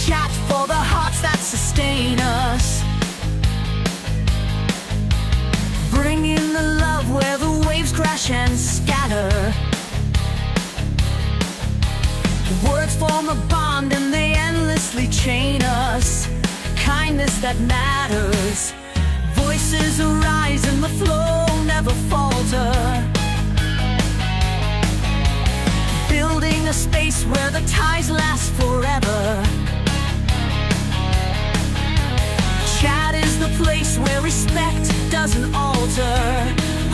chat for the hearts that sustain us. Bringing the love where the waves crash and scatter. Words form a bond and they endlessly chain us. Kindness that matters. Voices arise and the flow never falter. Building a space where the ties last forever. Chat is the place where respect doesn't alter,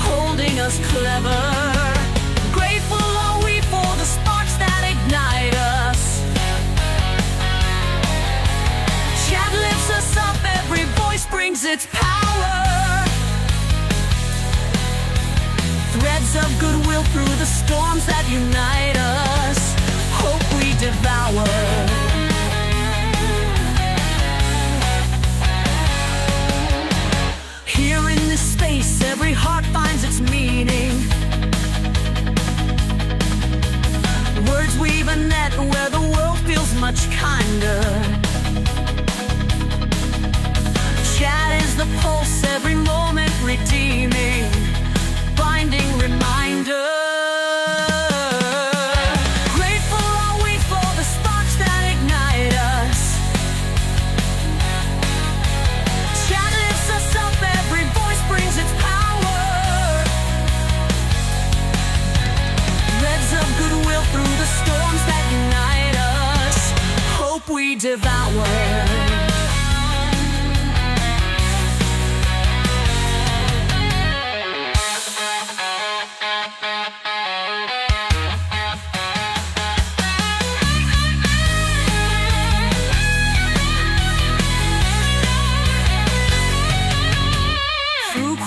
holding us clever. Grateful are we for the sparks that ignite us. Chat lifts us up, every voice brings its power. Threads of goodwill through the storms that unite us. Hope we devour. Here in this space, every heart finds its meaning. Words weave a net where the world feels much kinder. Chat is the pulse, every moment redeeming, binding reminder. Grateful are we for the sparks that ignite us. Chat lifts us up, every voice brings its power. Threads of goodwill through the storms that unite us. Hope we devour.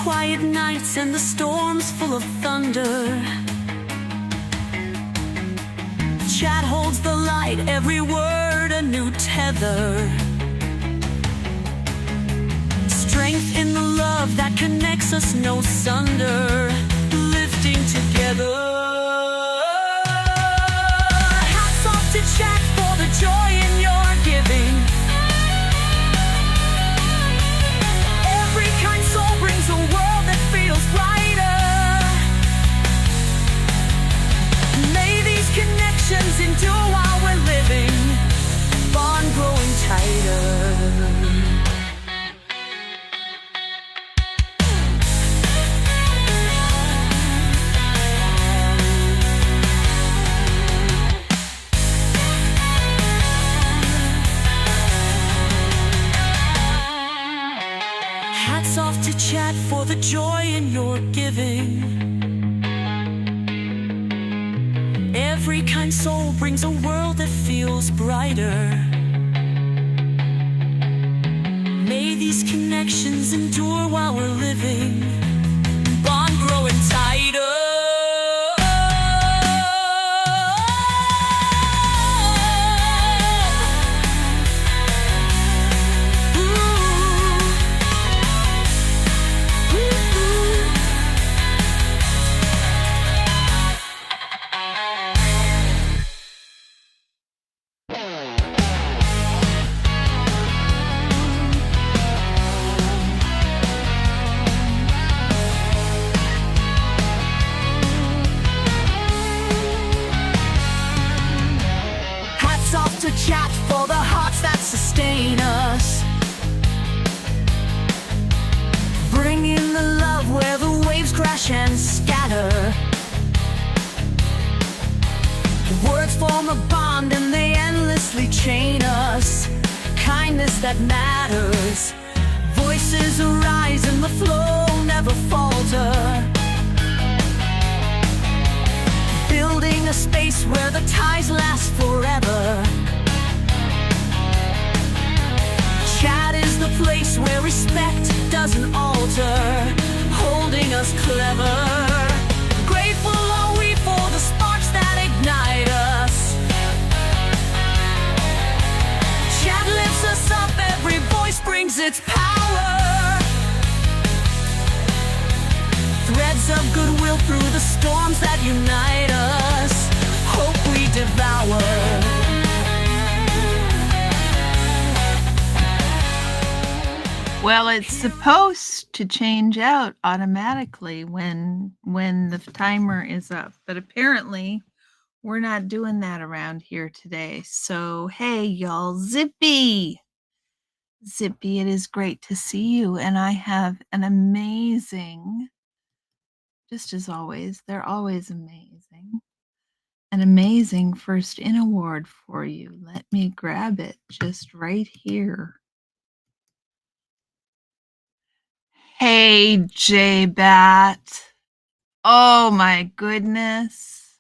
Quiet nights and the storms full of thunder. Chat holds the light, every word a new tether. Strength in the love that connects us, no sunder, lifting together. Hats off to Chat for the joy in your giving. Every kind soul brings a world that feels brighter. May these connections endure while we're living, bond growing tighter. Hats off to Chat for the joy in your giving. Every kind soul brings a world that feels brighter. May these connections endure while we're living, bond growing tighter. To Chat for the hearts that sustain us. Bringing the love where the waves crash and scatter. Words form a bond and they endlessly chain us. Kindness that matters. Voices arise and the flow never falter. Building a space where the ties last forever. Chat is the place where respect doesn't alter, holding us clever. Grateful are we for the sparks that ignite us. Chat lifts us up, every voice brings its power. Threads of goodwill through the storms that unite us. Hope we devour. Well, it's supposed to change out automatically when the timer is up, but apparently we're not doing that around here today. So, hey, y'all, Zippy. Zippy, it is great to see you, and I have an amazing, just as always, they're always amazing, an amazing first in award for you. Let me grab it just right here. Hey, J-Bat. Oh my goodness.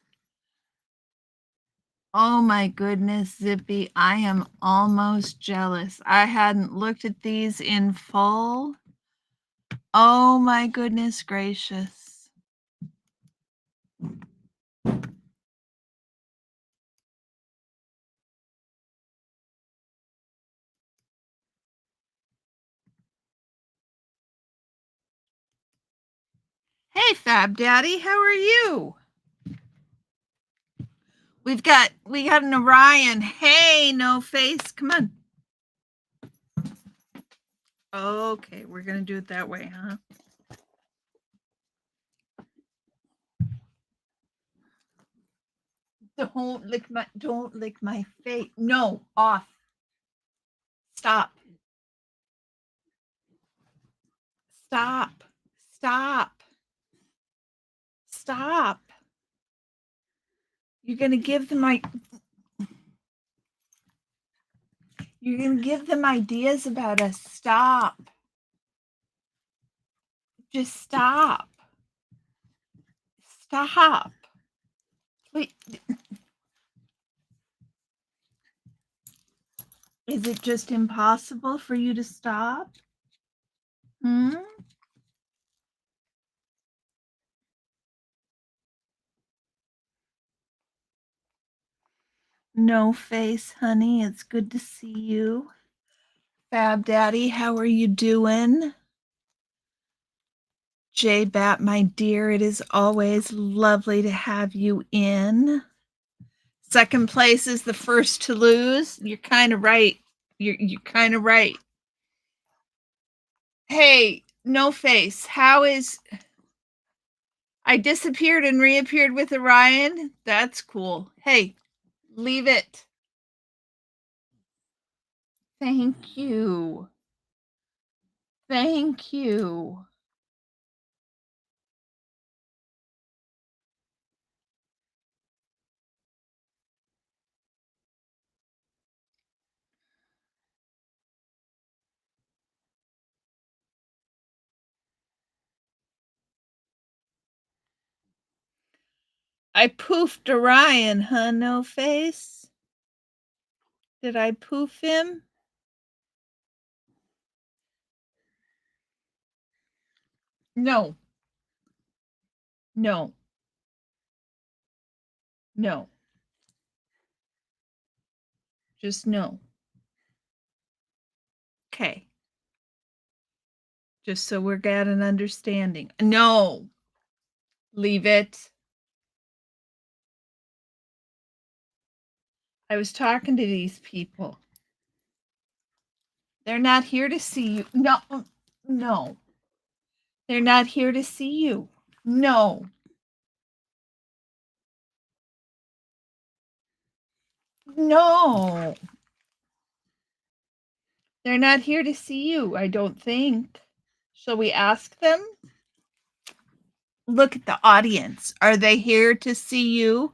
Oh my goodness, Zippy. I am almost jealous. I hadn't looked at these in full. Oh my goodness gracious. Hey, Fab Daddy, how are you? We got an Orion. Hey, no face. Come on. Okay, we're gonna do it that way, huh? Don't lick my face. No, off. Stop. Stop. Stop. Stop. You're gonna give them ideas about us. Stop. Just stop. Stop. Wait. Is it just impossible for you to stop? No face, honey. It's good to see you. Fab Daddy, how are you doing? J-Bat, my dear, it is always lovely to have you in. Second place is the first to lose. You're kind of right. You're kind of right. Hey, no face. How is... I disappeared and reappeared with Orion? That's cool. Hey, leave it. Thank you. Thank you. I poofed Orion, huh, no face? Did I poof him? No. No. No. Just no. Okay. Just so we're got an understanding. No. Leave it. I was talking to these people. They're not here to see you. No. No. They're not here to see you. No. No. They're not here to see you, I don't think. Shall we ask them? Look at the audience. Are they here to see you?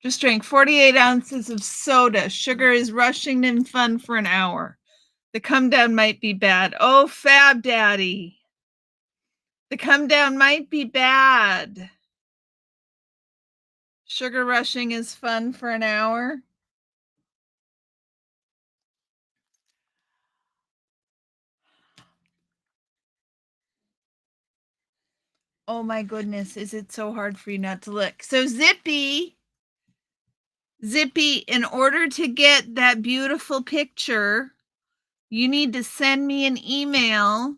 Just drank 48 ounces of soda. Sugar is rushing in fun for an hour. The come down might be bad. Oh, Fab Daddy. The come down might be bad. Sugar rushing is fun for an hour. Oh my goodness, is it so hard for you not to look? So Zippy, in order to get that beautiful picture, you need to send me an email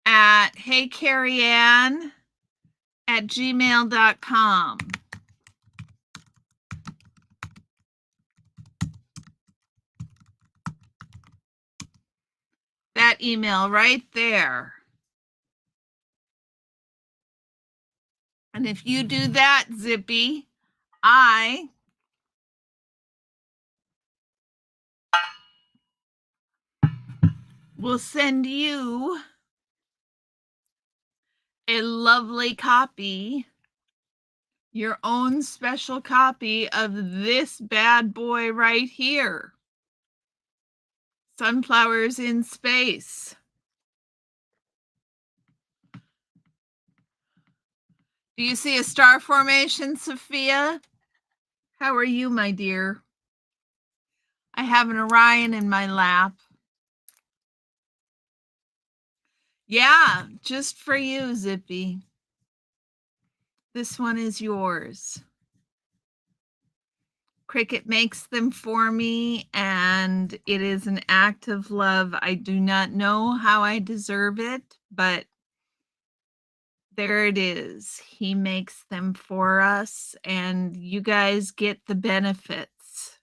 at heycarrieann@gmail.com. that email right there. And if you do that, Zippy, I will send you a lovely copy, your own special copy of this bad boy right here, Sunflowers in Space. Do you see a star formation, Sophia? How are you, my dear? I have an Orion in my lap. Yeah, just for you, Zippy. This one is yours. Cricket makes them for me, and it is an act of love. I do not know how I deserve it, but there it is. He makes them for us, and you guys get the benefits.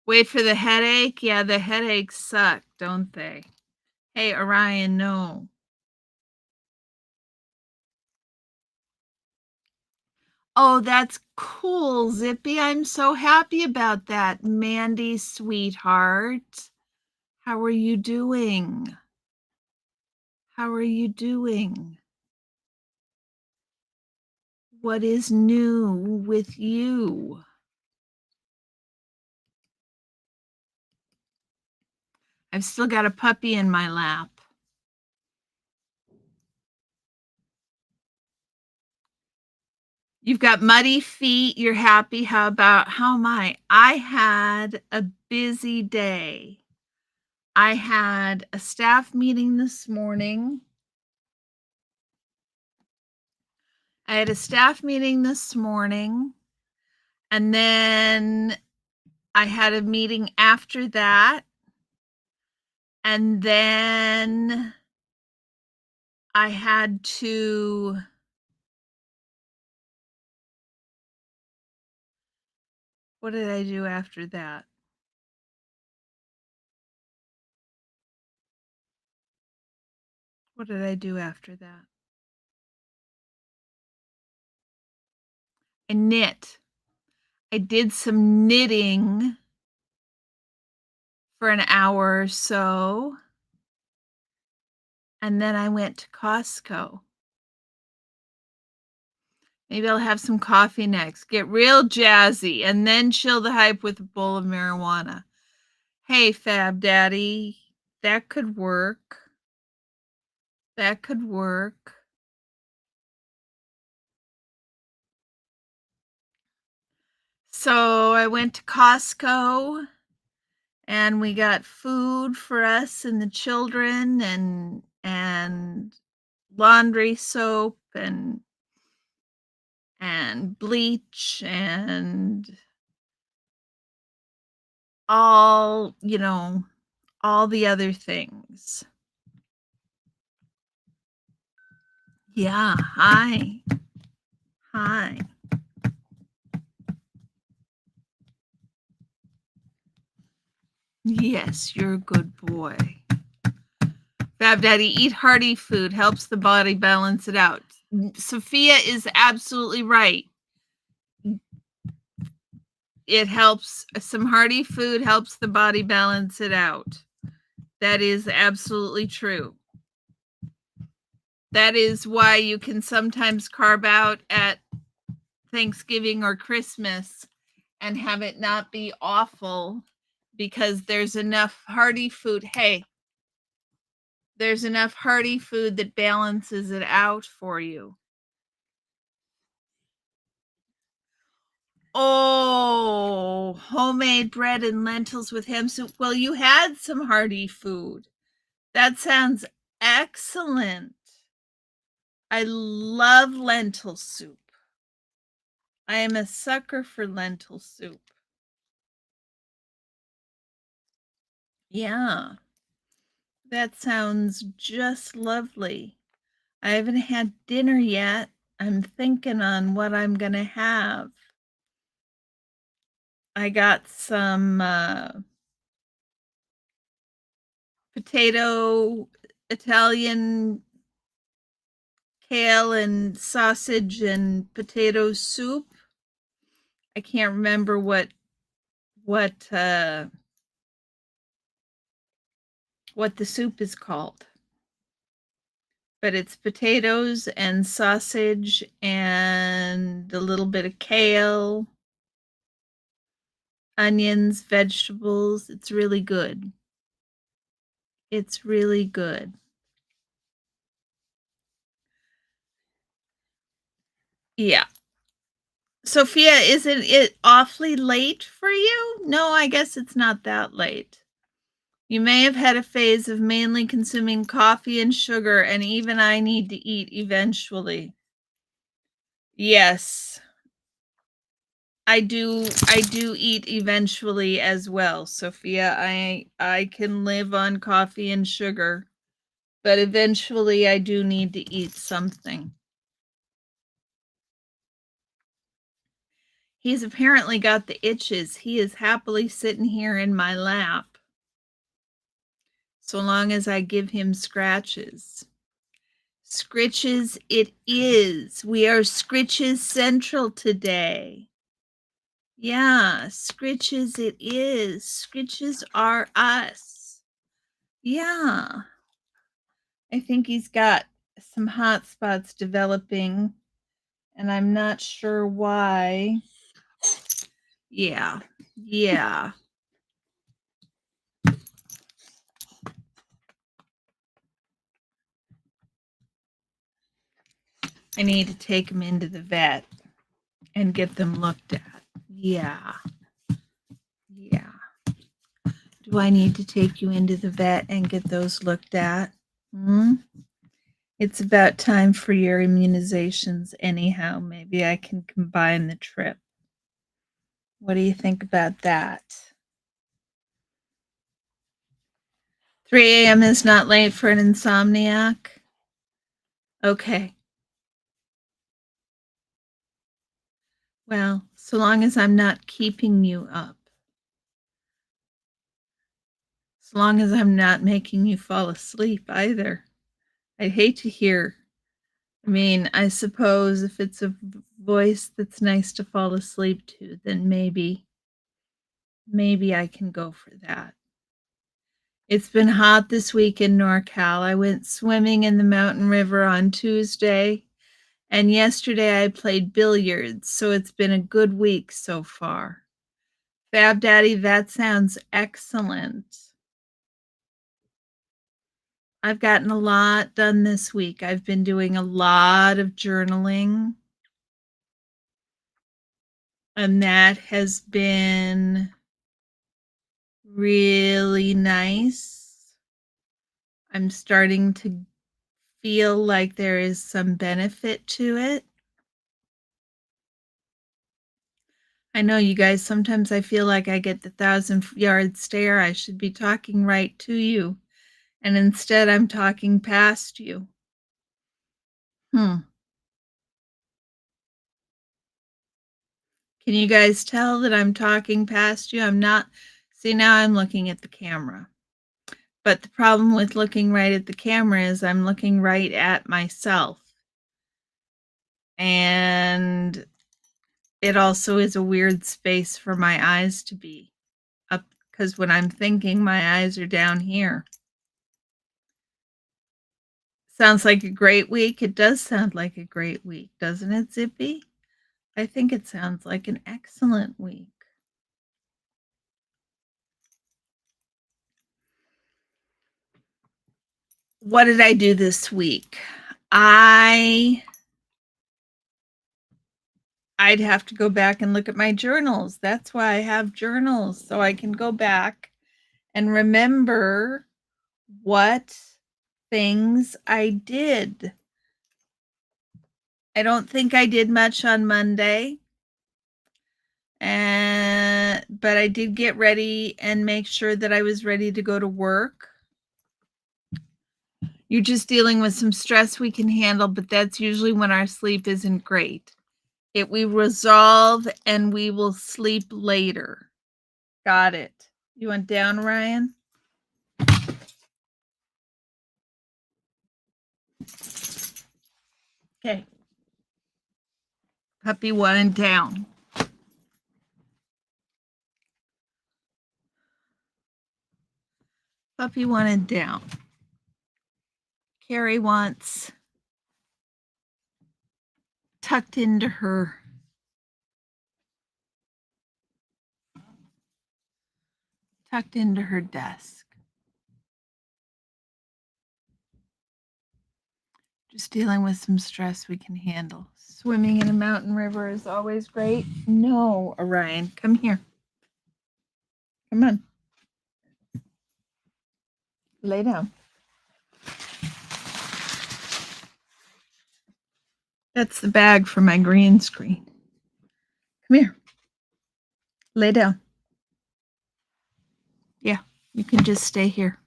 Wait for the headache? Yeah, the headaches suck, don't they? Hey, Orion, no. Oh, that's cool, Zippy. I'm so happy about that. Mandy, sweetheart. How are you doing? How are you doing? What is new with you? I've still got a puppy in my lap. You've got muddy feet. You're happy. How am I? I had a busy day. I had a staff meeting this morning. And then I had a meeting after that. And then I had to what did I do after that? What did I do after that? I knit. I did some knitting for an hour or so. And then I went to Costco. Maybe I'll have some coffee next. Get real jazzy and then chill the hype with a bowl of marijuana. Hey, Fab Daddy, that could work. That could work. So I went to Costco and we got food for us and the children and laundry soap and bleach and all, all the other things. Yeah, hi. Hi. Yes, you're a good boy. Fab Daddy, eat hearty food, helps the body balance it out. Sophia is absolutely right. It helps, some hearty food helps the body balance it out. That is absolutely true. That is why you can sometimes carve out at Thanksgiving or Christmas and have it not be awful because there's enough hearty food. Hey, there's enough hearty food that balances it out for you. Oh, homemade bread and lentils with ham soup. Well, you had some hearty food. That sounds excellent. I love lentil soup. I am a sucker for lentil soup. Yeah, that sounds just lovely. I haven't had dinner yet. I'm thinking on what I'm going to have. I got some potato, Italian kale and sausage and potato soup. I can't remember what the soup is called. But it's potatoes and sausage and a little bit of kale, onions, vegetables. It's really good. It's really good. Yeah. Sophia, isn't it awfully late for you? No, I guess it's not that late. You may have had a phase of mainly consuming coffee and sugar, and even I need to eat eventually. Yes, I do eat eventually as well, Sophia. I can live on coffee and sugar, but eventually I do need to eat something. He's apparently got the itches. He is happily sitting here in my lap, so long as I give him scratches. Scritches it is. We are Scritches Central today. Yeah, Scritches it is. Scritches are us. Yeah. I think he's got some hot spots developing, and I'm not sure why. Yeah. Yeah. I need to take him into the vet and get them looked at. Yeah. Yeah. Do I need to take you into the vet and get those looked at? Hmm? It's about time for your immunizations anyhow. Maybe I can combine the trip. What do you think about that? 3 a.m. is not late for an insomniac? Okay. Well, so long as I'm not keeping you up. As long as I'm not making you fall asleep either. I'd hate to hear. I mean, I suppose if it's a voice that's nice to fall asleep to, then maybe I can go for that. It's been hot this week in NorCal. I went swimming in the mountain river on Tuesday, and yesterday I played billiards, so it's been a good week so far. Fab Daddy, that sounds excellent. I've gotten a lot done this week. I've been doing a lot of journaling, and that has been really nice. I'm starting to feel like there is some benefit to it. I know you guys, sometimes I feel like I get the 1,000-yard stare. I should be talking right to you, and instead I'm talking past you. Can you guys tell that I'm talking past you? I'm not. See, now I'm looking at the camera. But the problem with looking right at the camera is I'm looking right at myself. And it also is a weird space for my eyes to be up, because when I'm thinking, my eyes are down here. Sounds like a great week. It does sound like a great week, doesn't it, Zippy? I think it sounds like an excellent week. What did I do this week? I'd have to go back and look at my journals. That's why I have journals, so I can go back and remember what things I did. I don't think I did much on Monday. But I did get ready and make sure that I was ready to go to work. You're just dealing with some stress we can handle, but that's usually when our sleep isn't great. We resolve and we will sleep later. Got it. You went down, Ryan? Okay. Puppy one and down. Puppy one and down. Carrie wants tucked into her desk. Just dealing with some stress we can handle. Swimming in a mountain river is always great. No, Orion, come here. Come on. Lay down. That's the bag for my green screen. Come here. Lay down. Yeah, you can just stay here.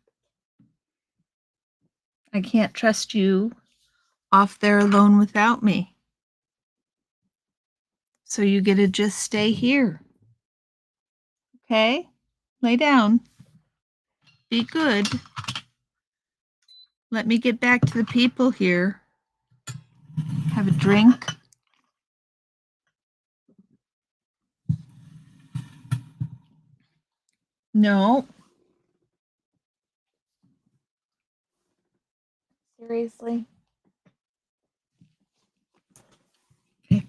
I can't trust you off there alone without me. So you get to just stay here. Okay? Lay down. Be good. Let me get back to the people here. Have a drink. No. Seriously? Okay.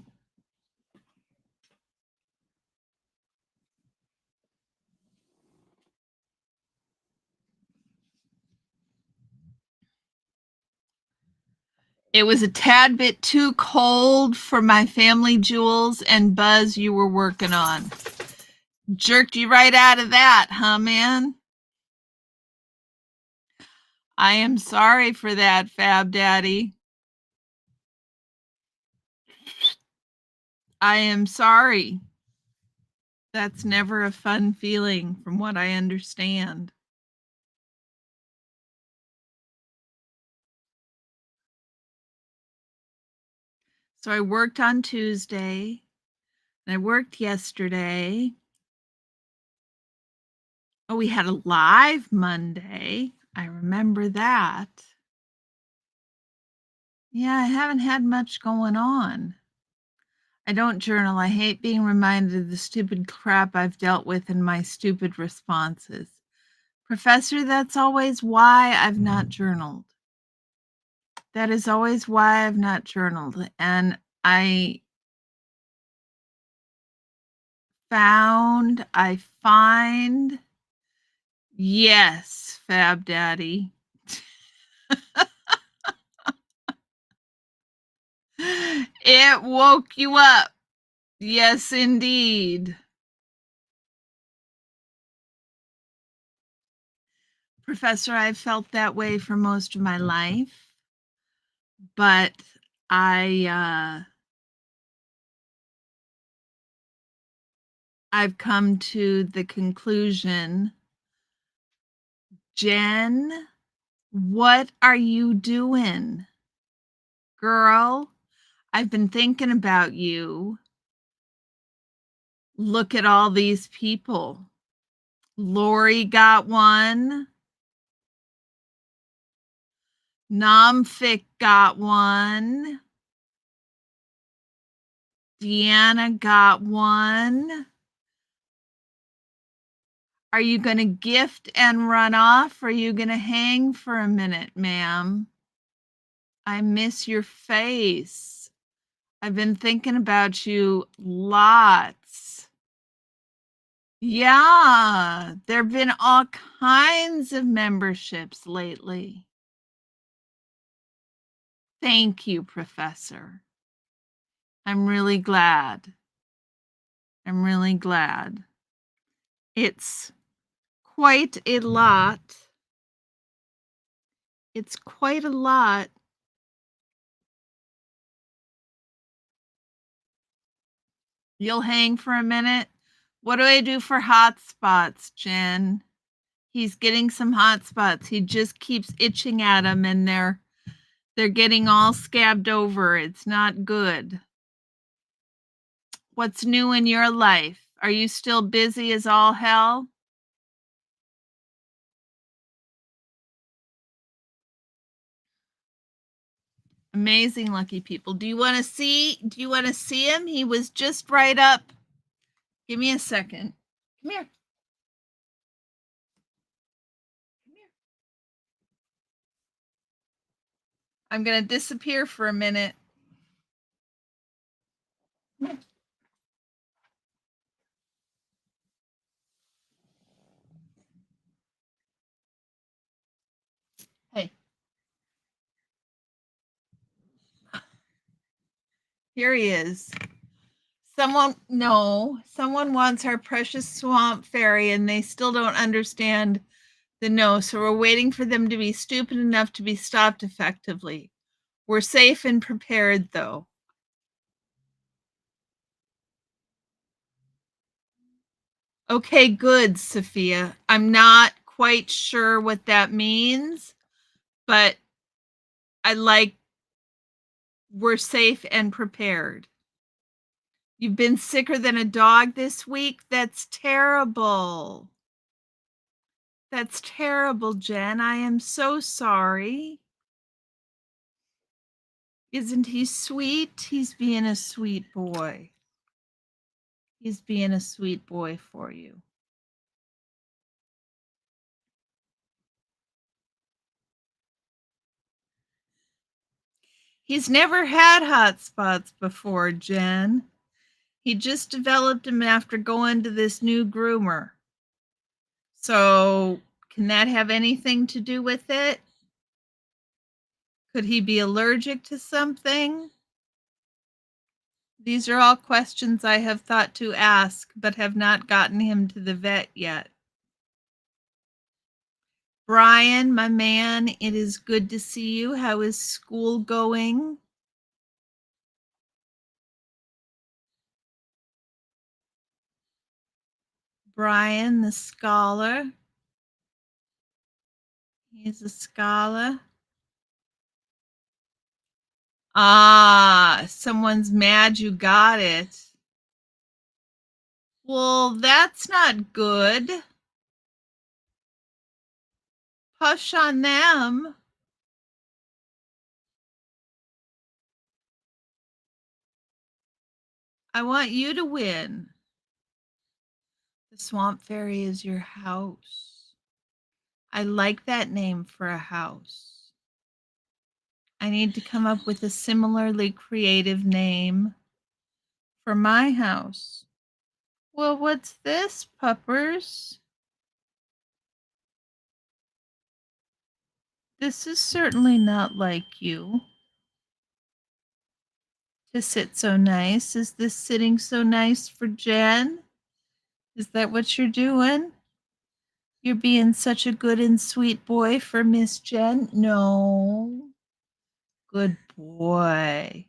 It was a tad bit too cold for my family jewels and buzz you were working on. Jerked you right out of that, huh, man? I am sorry for that, Fab Daddy. I am sorry. That's never a fun feeling, from what I understand. So I worked on Tuesday, and I worked yesterday. Oh, we had a live Monday. I remember that. Yeah, I haven't had much going on. I don't journal. I hate being reminded of the stupid crap I've dealt with in my stupid responses. Professor, that's always why I've not journaled. That is always why I've not journaled. And I find, yes, Fab Daddy. It woke you up. Yes, indeed. Professor, I've felt that way for most of my life, but I've come to the conclusion, Jen, what are you doing? Girl, I've been thinking about you. Look at all these people. Lori got one. Nomfic got one. Deanna got one. Are you going to gift and run off, or are you going to hang for a minute, ma'am? I miss your face. I've been thinking about you lots. Yeah, there have been all kinds of memberships lately. Thank you, Professor. I'm really glad. I'm really glad. It's quite a lot. It's quite a lot. You'll hang for a minute? What do I do for hot spots, Jen? He's getting some hot spots. He just keeps itching at them, and they're getting all scabbed over. It's not good. What's new in your life? Are you still busy as all hell? Amazing lucky people. Do you want to see him? He was just right up. Give me a second. Come here. Come here. I'm going to disappear for a minute. Hey. Here he is. Someone wants our precious swamp fairy and they still don't understand the no, so we're waiting for them to be stupid enough to be stopped effectively. We're safe and prepared though. Okay, good, Sophia. I'm not quite sure what that means, but I like we're safe and prepared. You've been sicker than a dog this week? That's terrible. That's terrible, Jen. I am so sorry. Isn't he sweet? He's being a sweet boy. He's being a sweet boy for you. He's never had hot spots before, Jen. He just developed them after going to this new groomer. So, can that have anything to do with it? Could he be allergic to something? These are all questions I have thought to ask, but have not gotten him to the vet yet. Brian, my man, it is good to see you. How is school going? Brian, the scholar. He's a scholar. Ah, someone's mad you got it. Well, that's not good. Hush on them. I want you to win. The Swamp Fairy is your house. I like that name for a house. I need to come up with a similarly creative name for my house. Well, what's this, puppers? This is certainly not like you to sit so nice. Is this sitting so nice for Jen? Is that what you're doing? You're being such a good and sweet boy for Miss Jen? No. Good boy.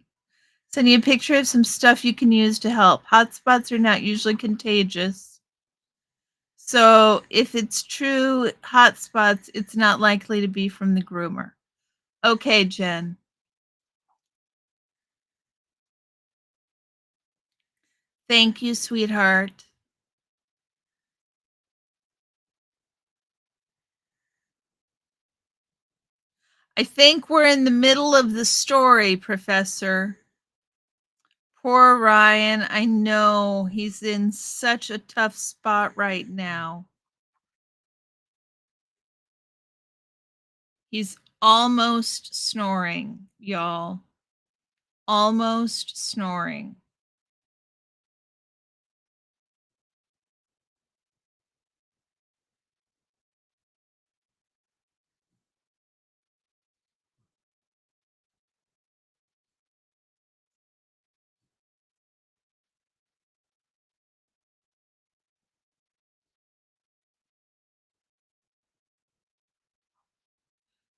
Send you a picture of some stuff you can use to help. Hotspots are not usually contagious. So if it's true hotspots, it's not likely to be from the groomer. Okay, Jen. Thank you, sweetheart. I think we're in the middle of the story, Professor. Poor Ryan. I know he's in such a tough spot right now. He's almost snoring, y'all. Almost snoring.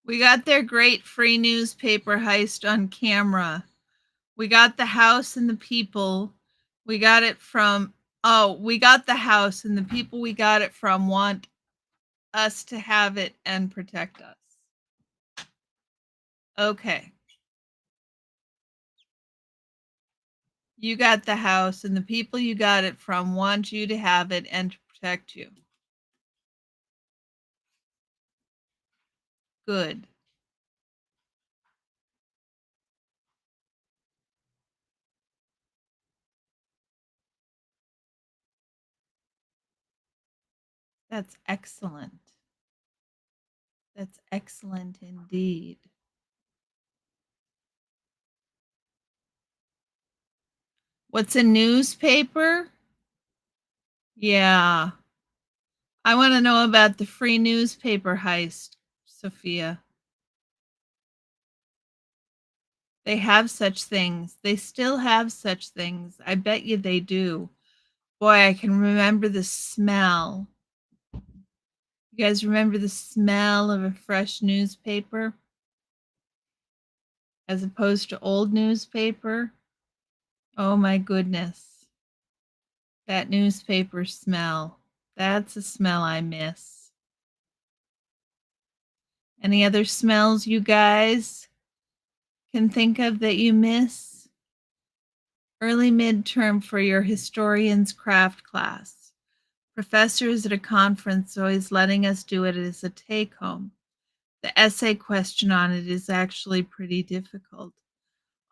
We got their great free newspaper heist on camera. We got the house and the people. We got it from, we got the house and the people we got it from want us to have it and protect us. Okay. You got the house and the people you got it from want you to have it and to protect you. Good. That's excellent. That's excellent indeed. What's a newspaper? Yeah. I want to know about the free newspaper heist, Sophia. They have such things. They still have such things. I bet you they do. Boy, I can remember the smell. You guys remember the smell of a fresh newspaper as opposed to old newspaper? Oh my goodness. That newspaper smell. That's a smell I miss. Any other smells you guys can think of that you miss? Early midterm for your historian's craft class. Professors at a conference always letting us do it as a take home. The essay question on it is actually pretty difficult.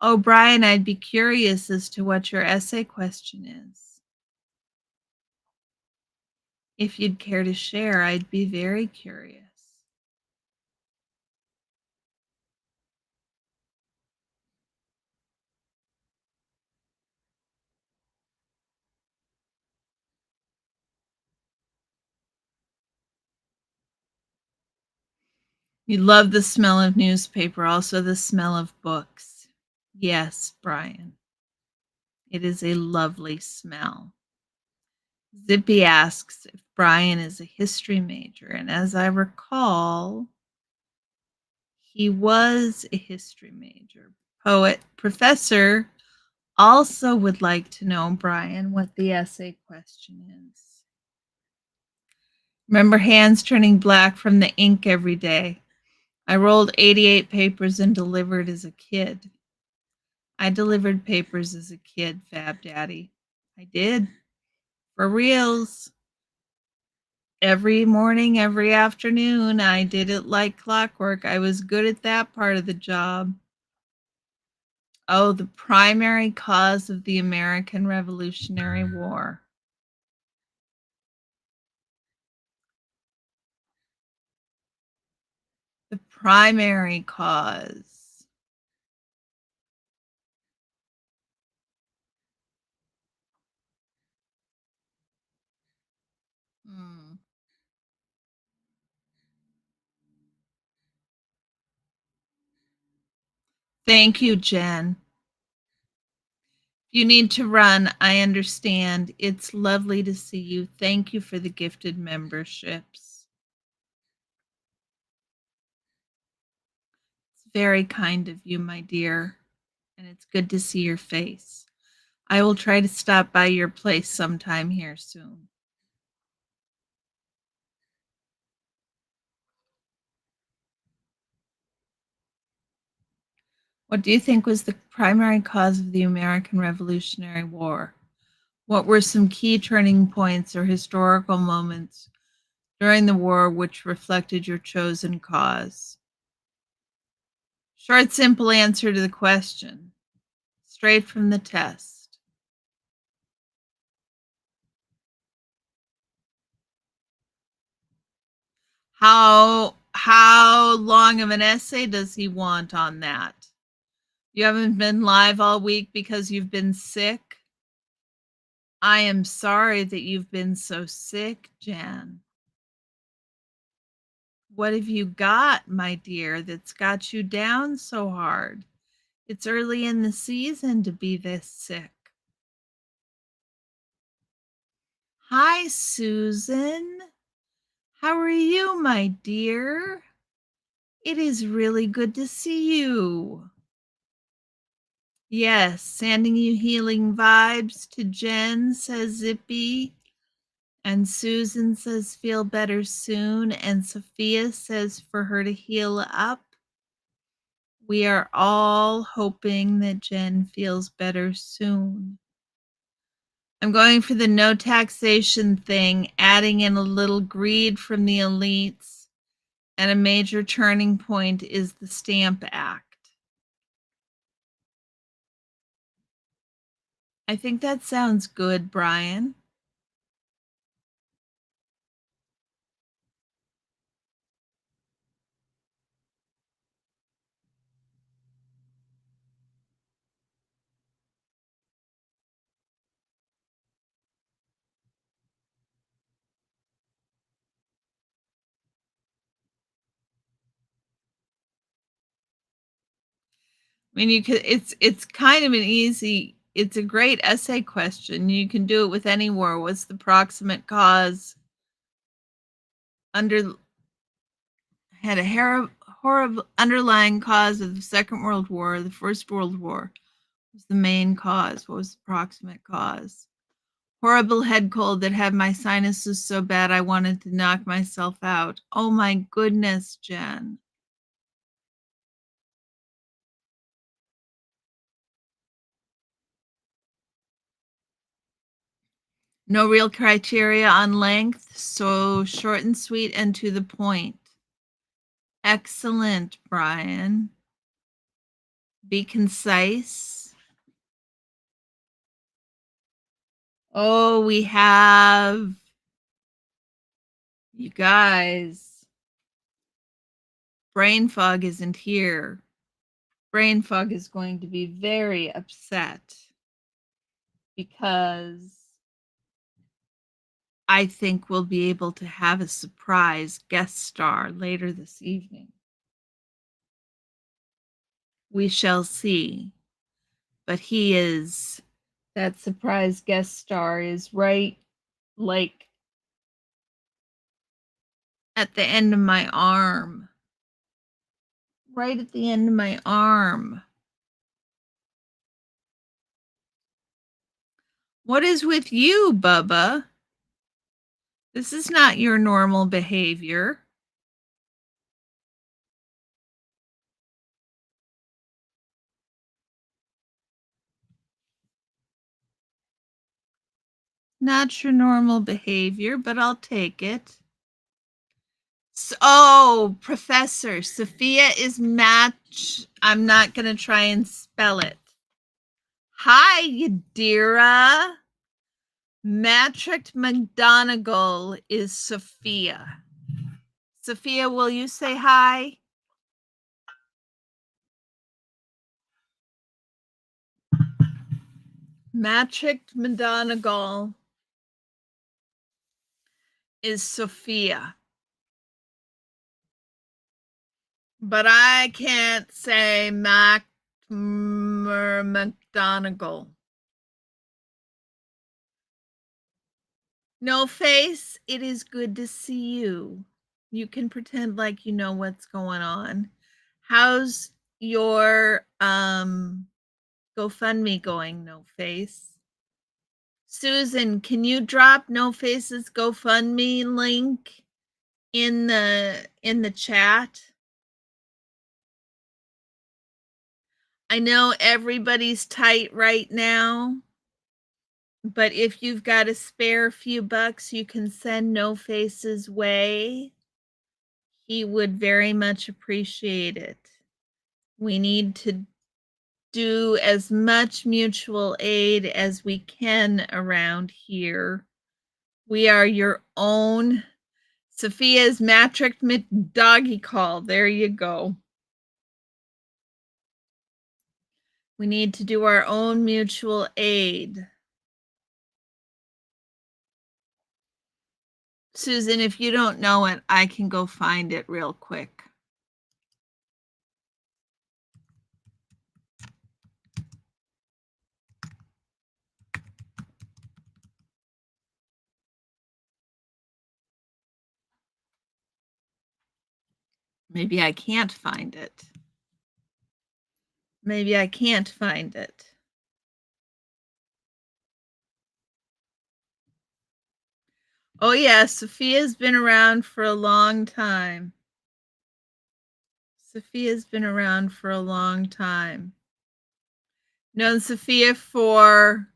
Oh, Brian, I'd be curious as to what your essay question is. If you'd care to share, I'd be very curious. You love the smell of newspaper, also the smell of books. Yes, Brian. It is a lovely smell. Zippy asks if Brian is a history major, and as I recall, he was a history major. Poet Professor also would like to know, Brian, what the essay question is. Remember hands turning black from the ink every day. I rolled 88 papers and delivered as a kid. I delivered papers as a kid, Fab Daddy. I did. For reals. Every morning, every afternoon, I did it like clockwork. I was good at that part of the job. Oh, the primary cause of the American Revolutionary War. The primary cause. Hmm. Thank you, Jen. If you need to run, I understand. It's lovely to see you. Thank you for the gifted memberships. It's very kind of you, my dear, and it's good to see your face. I will try to stop by your place sometime here soon. What do you think was the primary cause of the American Revolutionary War? What were some key turning points or historical moments during the war which reflected your chosen cause? Short, simple answer to the question, straight from the test. How long of an essay does he want on that? You haven't been live all week because you've been sick? I am sorry that you've been so sick, Jan. What have you got, my dear, that's got you down so hard? It's early in the season to be this sick. Hi, Susan. How are you, my dear? It is really good to see you. Yes, sending you healing vibes to Jen, says Zippy. And Susan says, feel better soon. And Sophia says, for her to heal up. We are all hoping that Jen feels better soon. I'm going for the no taxation thing, adding in a little greed from the elites. And a major turning point is the Stamp Act. I think that sounds good, Brian. I mean, you could it's kind of an easy it's a great essay question. You can do it with any war. What's the proximate cause under had a horrible underlying cause of the Second World War, the First World War was the main cause. What was the proximate cause? Horrible head cold that had my sinuses so bad I wanted to knock myself out. Oh my goodness, Jen. No real criteria on length, so short and sweet and to the point. Excellent, Brian. Be concise. Oh, we have you guys. Brain fog isn't here. Brain fog is going to be very upset because I think we'll be able to have a surprise guest star later this evening. We shall see. But that surprise guest star is right like at the end of my arm. Right at the end of my arm. What is with you, Bubba? This is not your normal behavior. Not your normal behavior, but I'll take it. Oh, Professor, Sophia is match. I'm not going to try and spell it. Hi, Yadira. Matrick McGonagall is Sophia. Sophia, will you say hi? Matrick McGonagall is Sophia. But I can't say McGonagall. No face, it is good to see you. You can pretend like you know what's going on. How's your GoFundMe going, No Face? Susan, can you drop No Face's GoFundMe link in the chat? I know everybody's tight right now, but if you've got a spare few bucks, you can send No Face's way. He would very much appreciate it. We need to do as much mutual aid as we can around here. We are your own. Sophia's Matrick Doggy Call. There you go. We need to do our own mutual aid. Susan, if you don't know it, I can go find it real quick. Maybe I can't find it. Maybe I can't find it. Oh, yeah, Sophia's been around for a long time. Sophia's been around for a long time. Known Sophia for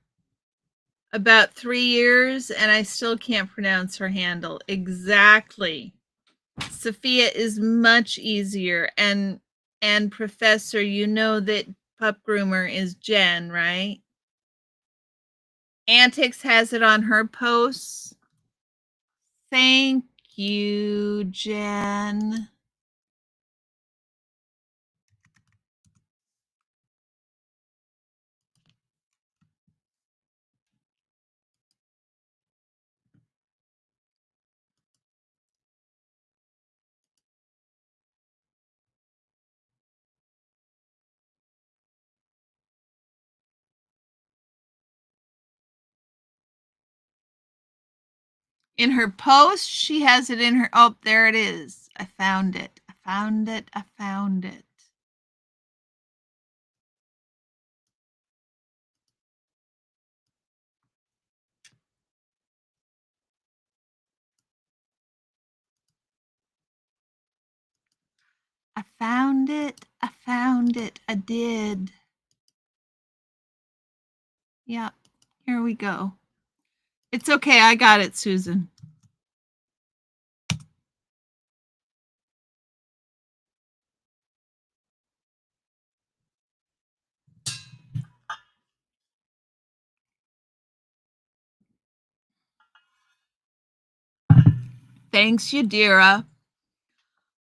about 3 years, and I still can't pronounce her handle exactly. Sophia is much easier. And Professor, you know that Pup Groomer is Jen, right? Antics has it on her posts. Thank you, Jen. In her post, she has it in her. Oh, there it is. I found it. I found it. I found it. I found it. I found it. I did. Yeah, here we go. It's okay. I got it, Susan. Thanks, Yadira.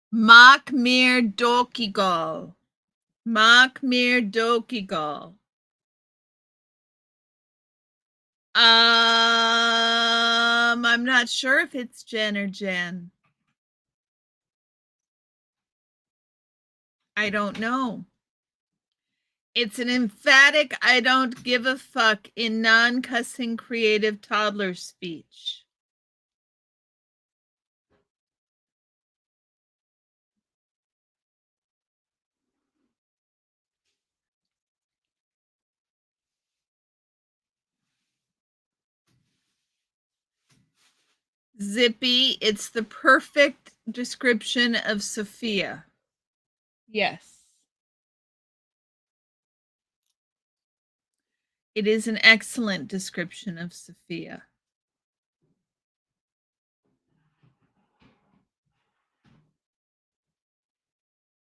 Mak mir dokigol. Mak mir dokigol. I'm not sure if it's Jen or Jen. I don't know. It's an emphatic I don't give a fuck in non-cussing creative toddler speech. Zippy, it's the perfect description of Sophia. Yes. It is an excellent description of Sophia.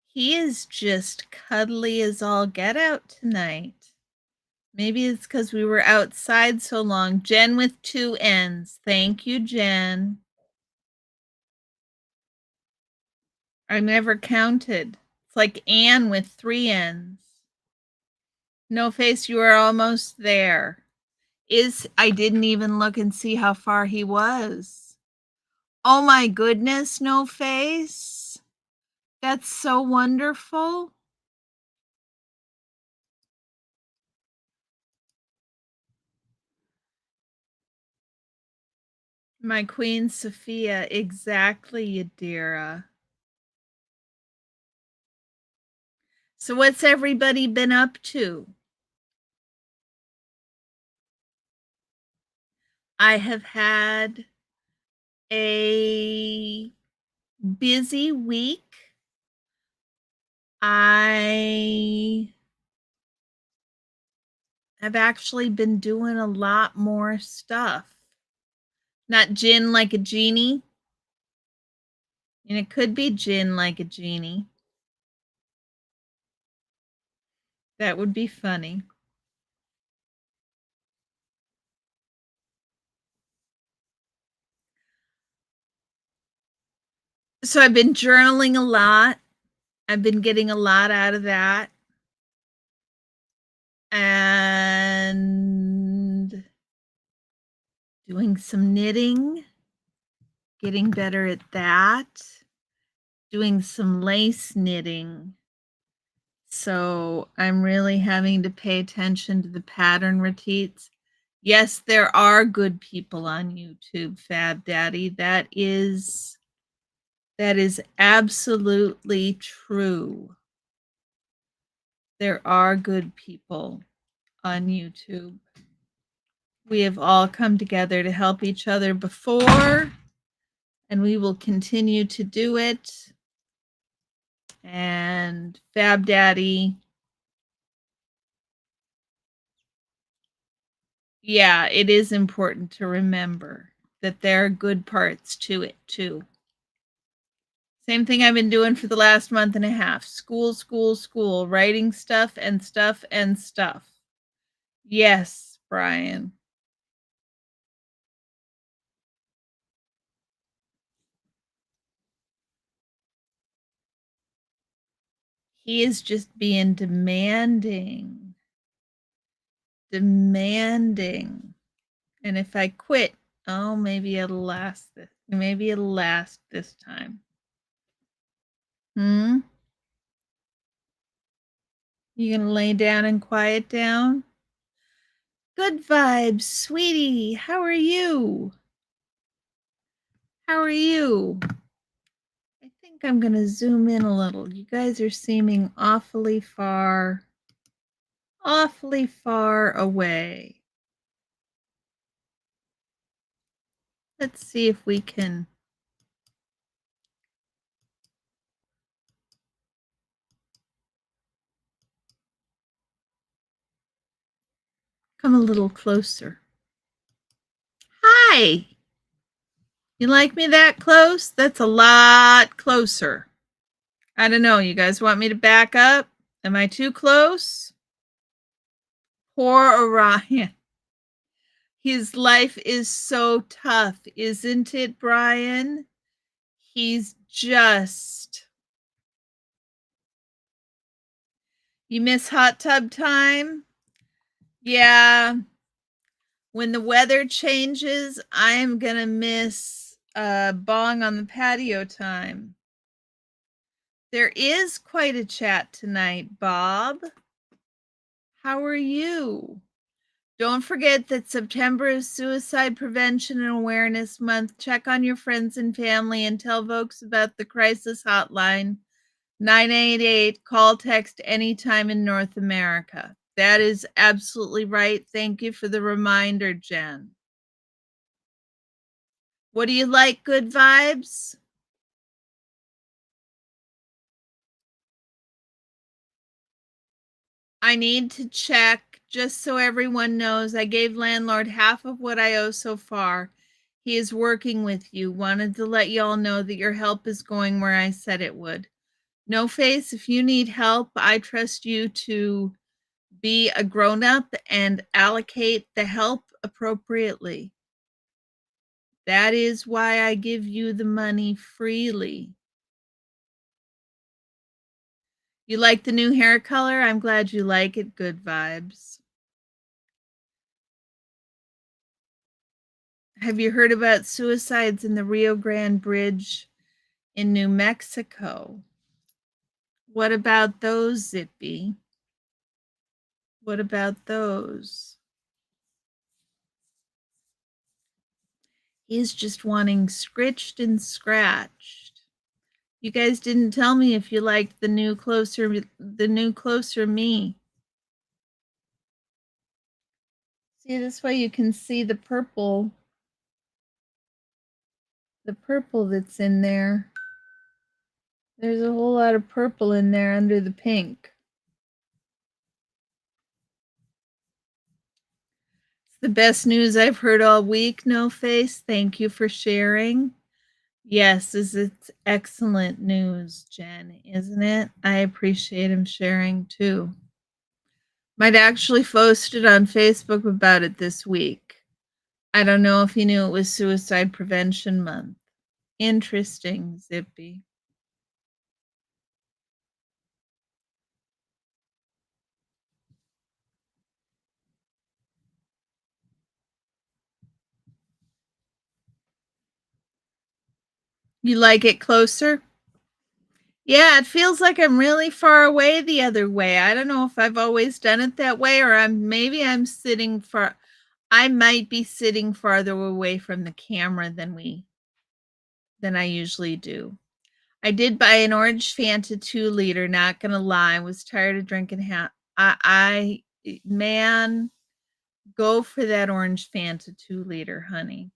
He is just cuddly as all get out tonight. Maybe it's because we were outside so long. Jen with 2 N's. Thank you, Jen. I never counted. It's like Anne with 3 N's. No face, you are almost there. I didn't even look and see how far he was. Oh my goodness, no face. That's so wonderful. My Queen Sophia, exactly, Yadira. So what's everybody been up to? I have had a busy week. I have actually been doing a lot more stuff. Not gin like a genie. And it could be gin like a genie. That would be funny. So I've been journaling a lot. I've been getting a lot out of that. And doing some knitting, getting better at that, doing some lace knitting. So I'm really having to pay attention to the pattern repeats. Yes, there are good people on YouTube, Fab Daddy. That is absolutely true. There are good people on YouTube. We have all come together to help each other before, and we will continue to do it. And Fab Daddy, yeah, it is important to remember that there are good parts to it too. Same thing I've been doing for the last month and a half. School, school, school, writing stuff and stuff and stuff. Yes, Brian. He is just being demanding. Demanding. And if I quit, oh, maybe it'll last this. Maybe it'll last this time. You gonna lay down and quiet down? Good vibes, sweetie. How are you? How are you? I think I'm going to zoom in a little. You guys are seeming awfully far away. Let's see if we can come a little closer. Hi! You like me that close? That's a lot closer. I don't know. You guys want me to back up? Am I too close? Poor Orion. His life is so tough, isn't it, Brian? He's just. You miss hot tub time? Yeah. When the weather changes, I am going to miss bong on the patio time. There is quite a chat tonight, Bob. How are you? Don't forget that September is Suicide Prevention and Awareness Month. Check on your friends and family and tell folks about the crisis hotline 988. Call, text anytime in North America. That is absolutely right. Thank you for the reminder, Jen. What do you like? Good vibes? I need to check just so everyone knows. I gave landlord half of what I owe so far. He is working with you. Wanted to let y'all know that your help is going where I said it would. No Face, if you need help, I trust you to be a grown up and allocate the help appropriately. That is why I give you the money freely. You like the new hair color? I'm glad you like it. Good vibes. Have you heard about suicides in the Rio Grande Bridge in New Mexico? What about those, Zippy? What about those? He's just wanting scritched and scratched. You guys didn't tell me if you liked the new Closer Me. See, this way you can see the purple that's in there. There's a whole lot of purple in there under the pink. It's the best news I've heard all week, No Face. Thank you for sharing. Yes, it's excellent news, Jen, isn't it? I appreciate him sharing too. Might actually posted on Facebook about it this week. I don't know if he knew it was Suicide Prevention Month. Interesting, Zippy. You like it closer? Yeah, it feels like I'm really far away the other way. I don't know if I've always done it that way or I'm sitting far. I might be sitting farther away from the camera than I usually do. I did buy an orange Fanta 2 liter, not gonna lie. I was tired of drinking man, go for that orange Fanta 2 liter, honey.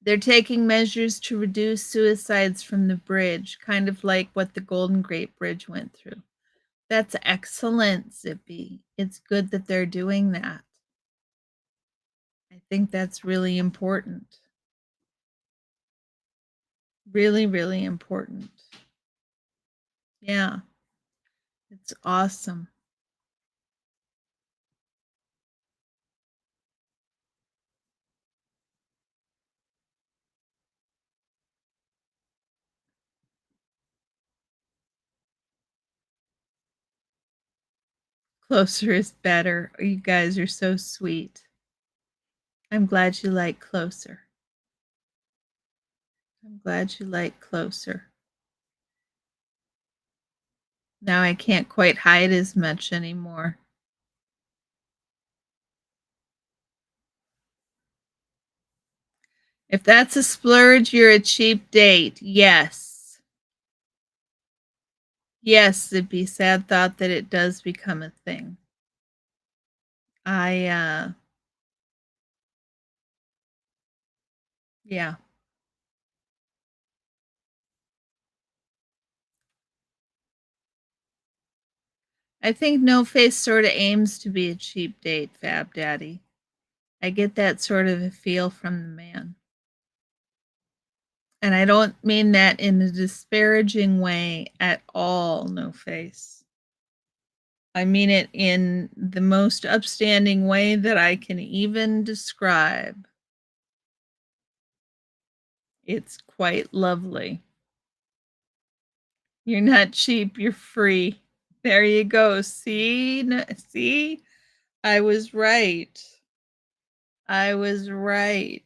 They're taking measures to reduce suicides from the bridge, kind of like what the Golden Gate Bridge went through. That's excellent, Zippy. It's good that they're doing that. I think that's really important. Really, really important. Yeah, it's awesome. Closer is better. You guys are so sweet. I'm glad you like closer. I'm glad you like closer. Now I can't quite hide as much anymore. If that's a splurge, you're a cheap date. Yes. Yes, it'd be sad thought that it does become a thing. I yeah. I think No Face sort of aims to be a cheap date, Fab Daddy. I get that sort of a feel from the man. And I don't mean that in a disparaging way at all, No Face. I mean it in the most upstanding way that I can even describe. It's quite lovely. You're not cheap, you're free. There you go. See? See? I was right. I was right.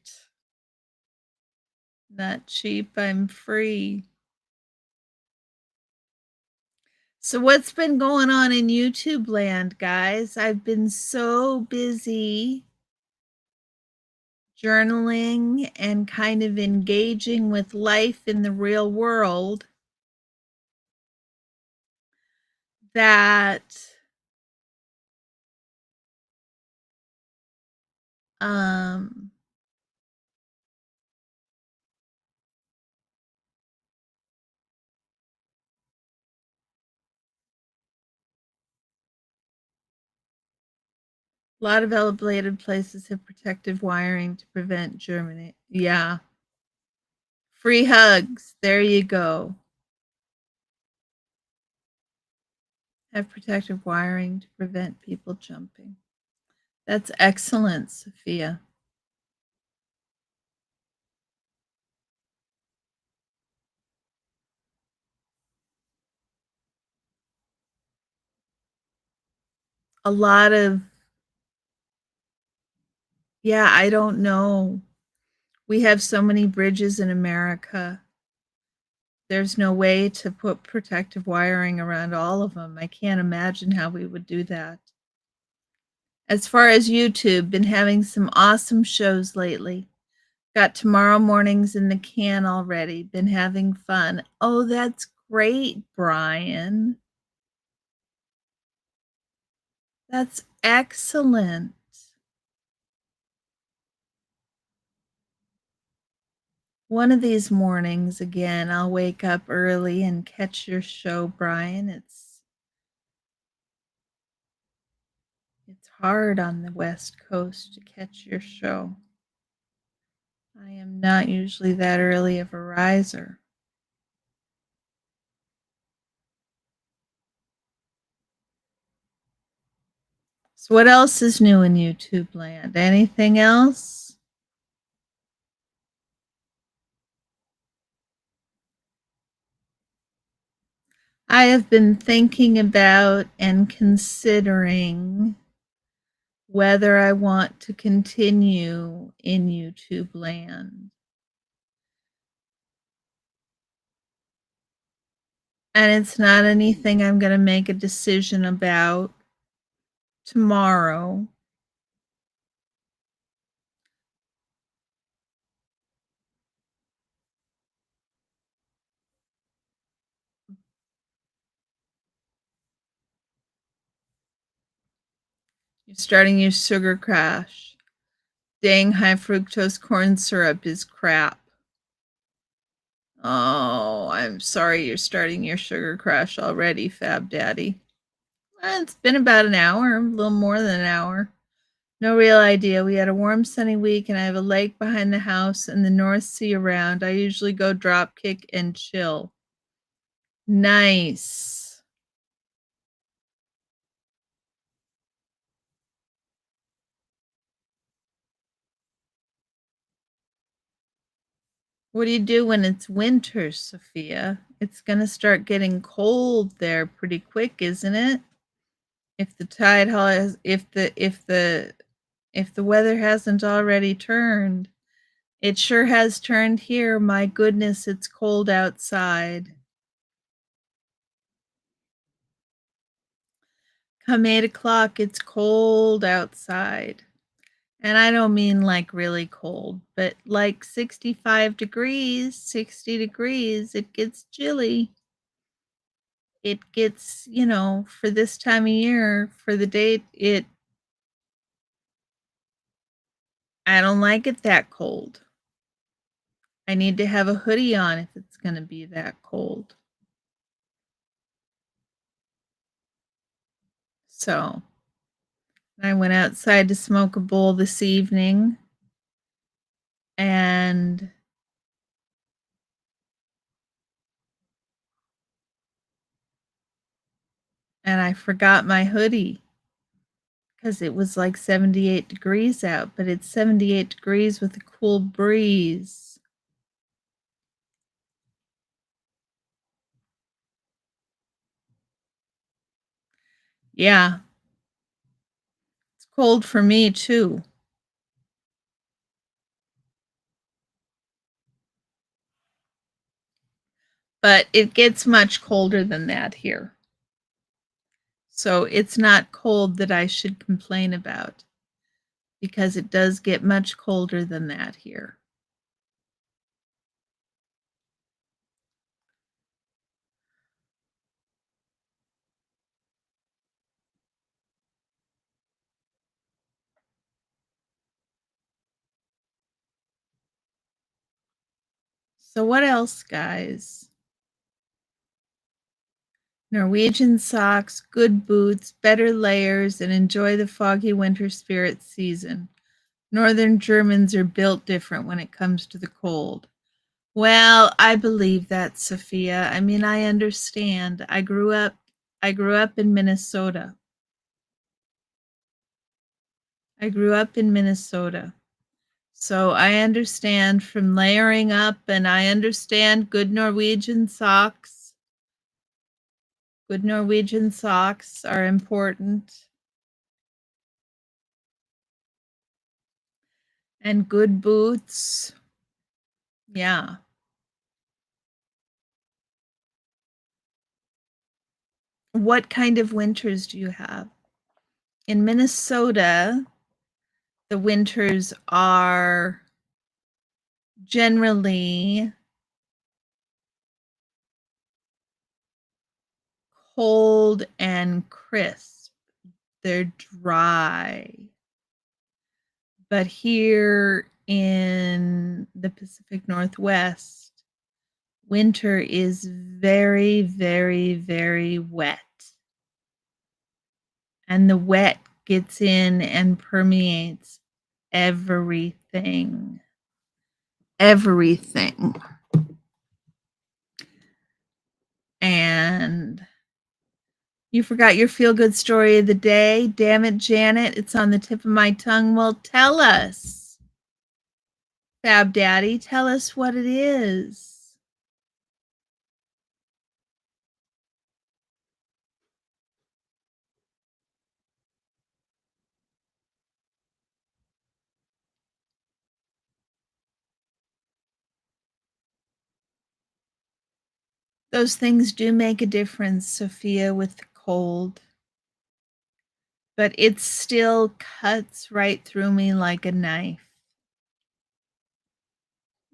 Not cheap, I'm free. So, what's been going on in YouTube land, guys? I've been so busy journaling and kind of engaging with life in the real world that um a lot of elevated places have protective wiring to prevent germinate. Yeah. Free hugs. There you go. Have protective wiring to prevent people jumping. That's excellent, Sophia. A lot of, yeah, I don't know. We have so many bridges in America. There's no way to put protective wiring around all of them. I can't imagine how we would do that. As far as YouTube, been having some awesome shows lately. Got tomorrow mornings in the can already. Been having fun. Oh, that's great, Brian. That's excellent. One of these mornings, again, I'll wake up early and catch your show, Brian. It's hard on the West Coast to catch your show. I am not usually that early of a riser. So what else is new in YouTube land? Anything else? I have been thinking about and considering whether I want to continue in YouTube land. And it's not anything I'm going to make a decision about tomorrow. You're starting your sugar crash. Dang, high fructose corn syrup is crap. Oh, I'm sorry you're starting your sugar crash already, Fab Daddy. It's been about an hour, a little more than an hour. No real idea. We had a warm, sunny week, and I have a lake behind the house and the North Sea around. I usually go drop kick and chill. Nice. What do you do when it's winter, Sophia? It's going to start getting cold there pretty quick, isn't it? If the tide has, if the weather hasn't already turned. It sure has turned here. My goodness, it's cold outside. Come 8 o'clock, it's cold outside. And I don't mean like really cold, but like 65 degrees, 60 degrees, it gets chilly. It gets, for this time of year, for the date, I don't like it that cold. I need to have a hoodie on if it's going to be that cold. So I went outside to smoke a bowl this evening and I forgot my hoodie because it was like 78 degrees out, but it's 78 degrees with a cool breeze. Yeah, it's cold for me too. But it gets much colder than that here. So it's not cold that I should complain about because it does get much colder than that here. So what else, guys? Norwegian socks, good boots, better layers, and enjoy the foggy winter spirit season. Northern Germans are built different when it comes to the cold. Well, I believe that, Sophia. I mean, I understand. I grew up in Minnesota. I grew up in Minnesota. So I understand from layering up, and I understand good Norwegian socks. Good Norwegian socks are important. And good boots. Yeah. What kind of winters do you have? In Minnesota, the winters are generally cold and crisp. They're dry. But here in the Pacific Northwest, winter is very, very, very wet. And the wet gets in and permeates everything. Everything. And you forgot your feel good story of the day. Damn it, Janet. It's on the tip of my tongue. Well, tell us. Fab Daddy, tell us what it is. Those things do make a difference, Sophia, with the cold. But it still cuts right through me like a knife.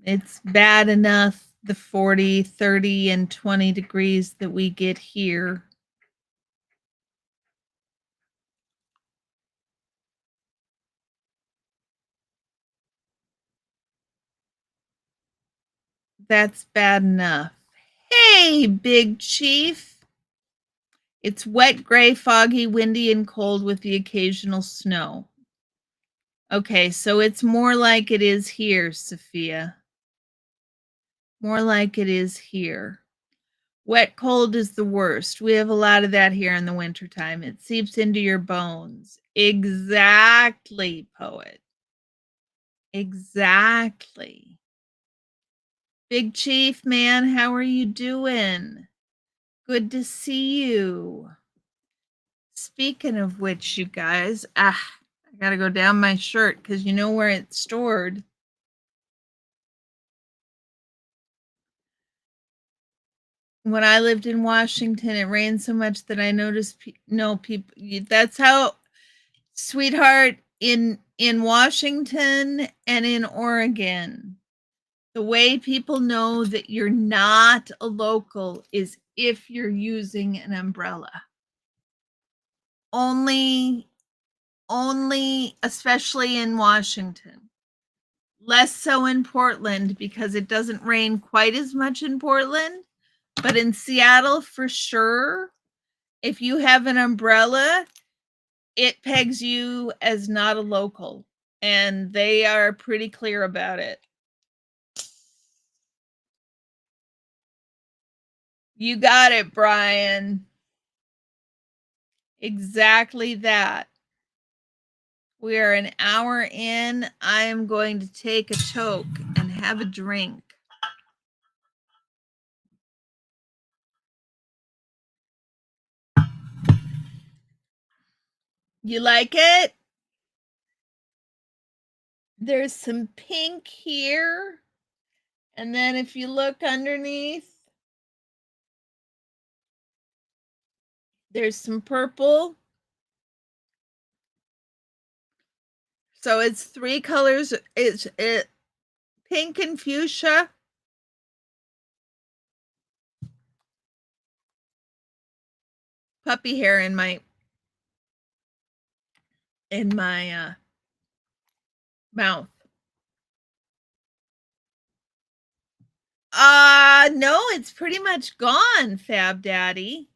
It's bad enough the 40, 30, and 20 degrees that we get here. That's bad enough. Hey, Big Chief. It's wet, gray, foggy, windy, and cold with the occasional snow. Okay, so it's more like it is here, Sophia. More like it is here. Wet cold is the worst. We have a lot of that here in the wintertime. It seeps into your bones. Exactly, poet. Exactly. Big Chief, man, how are you doing? Good to see you. Speaking of which, you guys, I gotta go down my shirt because you know where it's stored. When I lived in Washington, it rained so much that I noticed no people. That's how, sweetheart, in in Washington and in Oregon, the way people know that you're not a local is if you're using an umbrella. Only, especially in Washington. Less so in Portland because it doesn't rain quite as much in Portland. But in Seattle, for sure, if you have an umbrella, it pegs you as not a local. And they are pretty clear about it. You got it, Brian. Exactly that. We are an hour in. I am going to take a toke and have a drink. You like it? There's some pink here. And then if you look underneath, there's some purple. So it's 3 colors. It's pink and fuchsia. Puppy hair in my mouth. No, it's pretty much gone, Fab Daddy.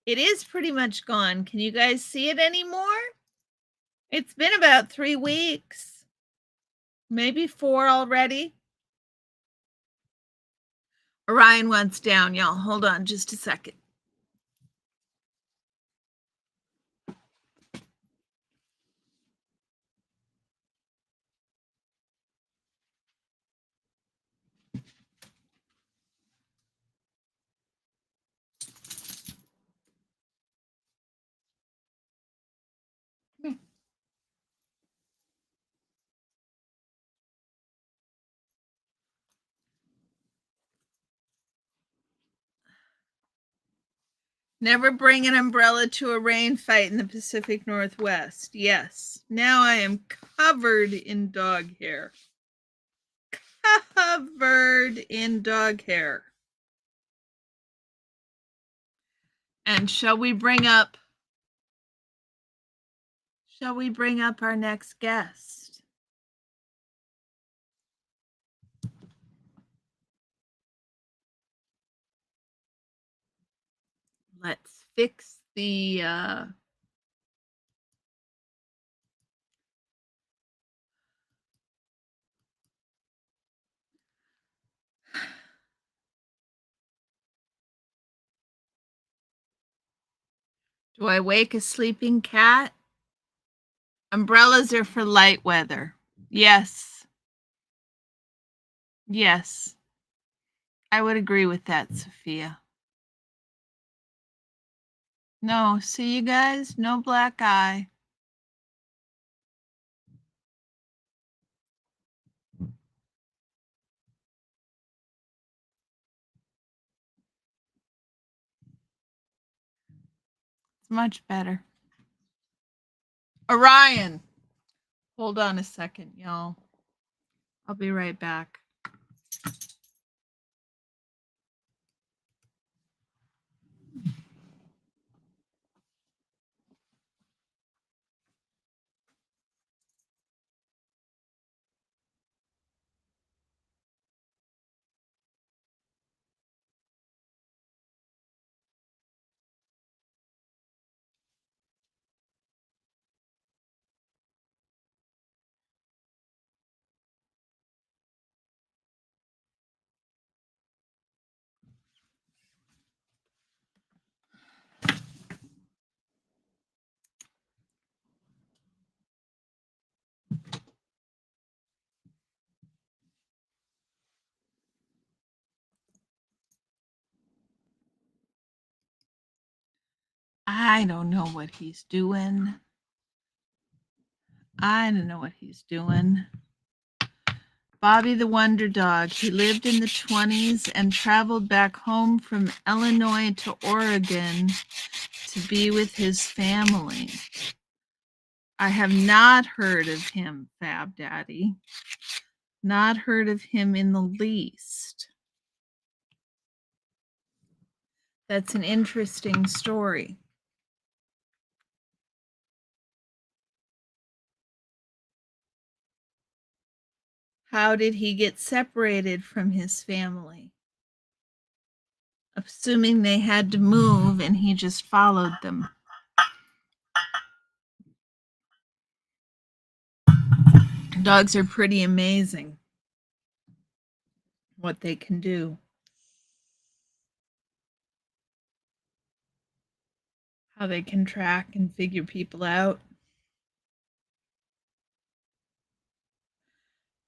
It is pretty much gone. Can you guys see it anymore? It's been about 3 weeks. Maybe 4 already. Orion wants down, y'all. Hold on just a second. Never bring an umbrella to a rain fight in the Pacific Northwest. Yes. Now I am covered in dog hair. Covered in dog hair. And shall we bring up our next guest? Let's fix the Do I wake a sleeping cat? Umbrellas are for light weather. Yes. Yes. I would agree with that, Sophia. No, see you guys? No black eye. It's much better. Orion. Hold on a second, y'all. I'll be right back. I don't know what he's doing. I don't know what he's doing. Bobby the Wonder Dog. He lived in the 20s and traveled back home from Illinois to Oregon to be with his family. I have not heard of him, Fab Daddy. Not heard of him in the least. That's an interesting story. How did he get separated from his family? Assuming they had to move and he just followed them. Dogs are pretty amazing what they can do. How they can track and figure people out.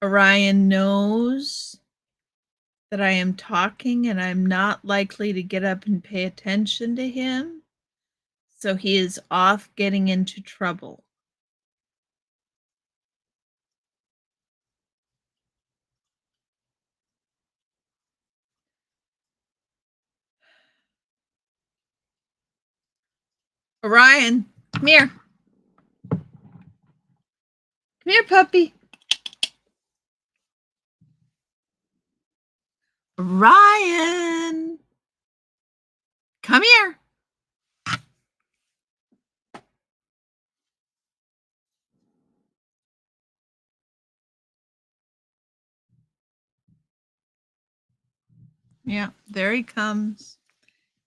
Orion knows that I am talking and I'm not likely to get up and pay attention to him. So he is off getting into trouble. Orion, come here. Come here, puppy. Orion, come here. Yeah, there he comes.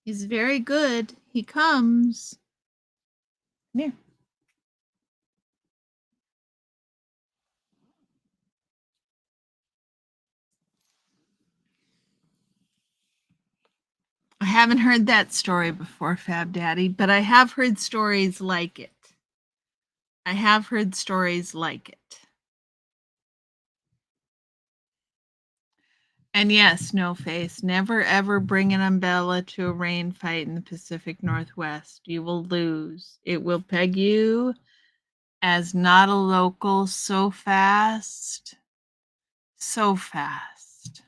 He's very good. He comes. Come here. I haven't heard that story before, Fab Daddy, but I have heard stories like it. I have heard stories like it. And yes, no face. Never ever bring an umbrella to a rain fight in the Pacific Northwest. You will lose. It will peg you as not a local so fast. So fast.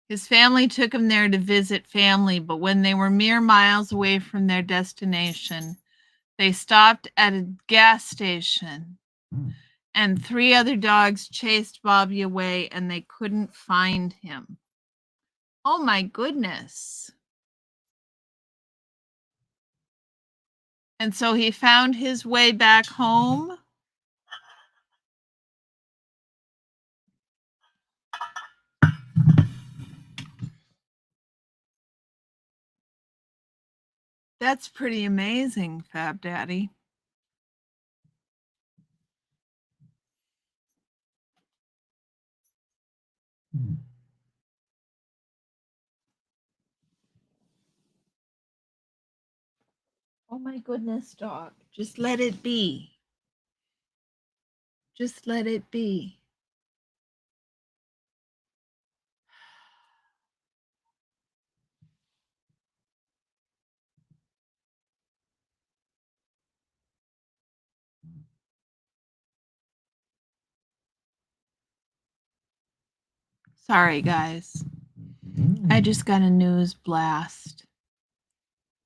His family took him there to visit family, but when they were mere miles away from their destination, they stopped at a gas station and 3 other dogs chased Bobby away and they couldn't find him. Oh my goodness. And so he found his way back home. That's pretty amazing, Fab Daddy. Oh my goodness, dog. Just let it be. Just let it be. Sorry, guys. I just got a news blast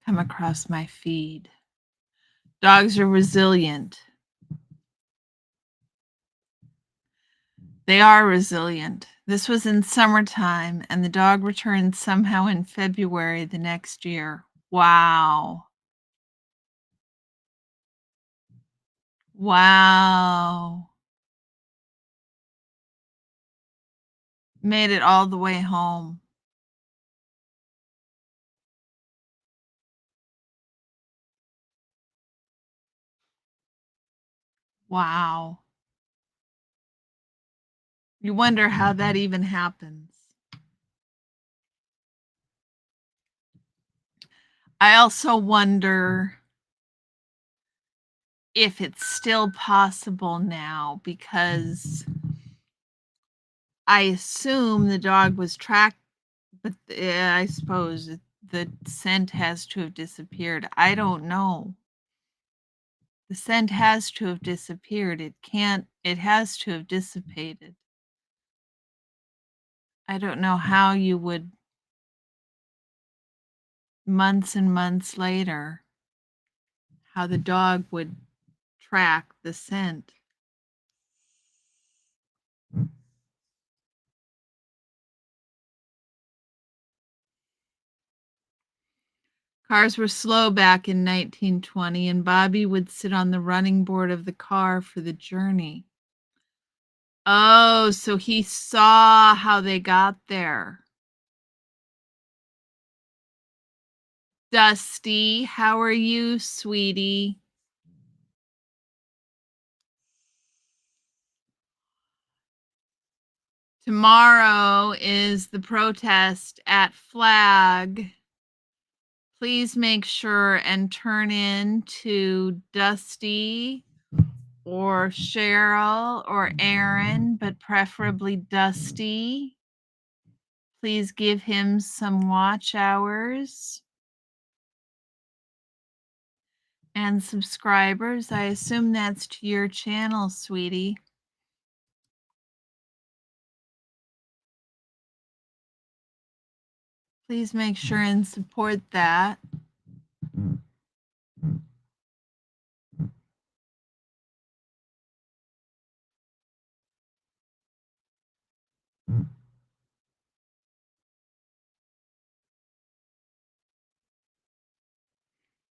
come across my feed. Dogs are resilient. They are resilient. This was in summertime, and the dog returned somehow in February the next year. Wow. Wow. Made it all the way home. Wow. You wonder how that even happens. I also wonder if it's still possible now because I assume the dog was tracked, but I suppose the scent has to have disappeared. I don't know. The scent has to have disappeared. It has to have dissipated. I don't know how you would, months and months later, how the dog would track the scent. Cars were slow back in 1920, and Bobby would sit on the running board of the car for the journey. Oh, so he saw how they got there. Dusty, how are you, sweetie? Tomorrow is the protest at Flag. Please make sure and turn in to Dusty or Cheryl or Aaron, but preferably Dusty. Please give him some watch hours and subscribers. I assume that's to your channel, sweetie. Please make sure and support that.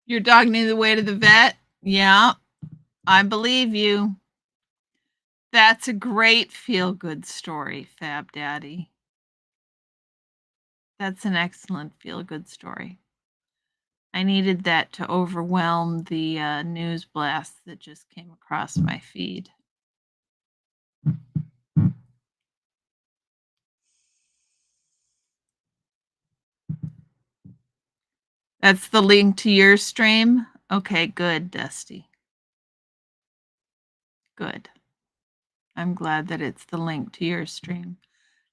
Your dog needed the way to the vet? Yeah, I believe you. That's a great feel-good story, Fab Daddy. That's an excellent feel-good story. I needed that to overwhelm the news blast that just came across my feed. That's the link to your stream? Okay, good, Dusty. Good. I'm glad that it's the link to your stream.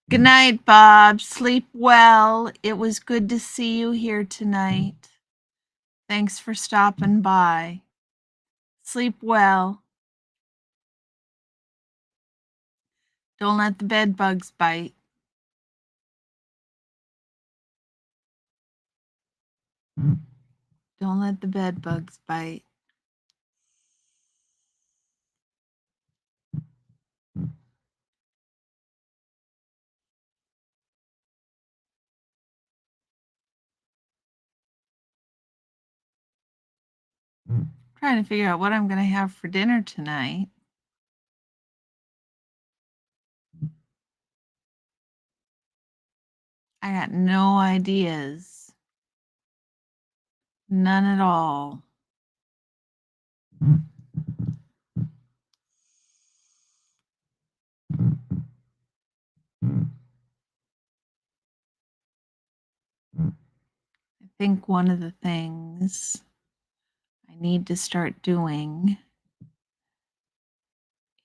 Good night, Bob. Sleep well. It was good to see you here tonight. Thanks for stopping by. Sleep well. Don't let the bed bugs bite. Don't let the bed bugs bite. Trying to figure out what I'm going to have for dinner tonight. I got no ideas. None at all. I think one of the things I need to start doing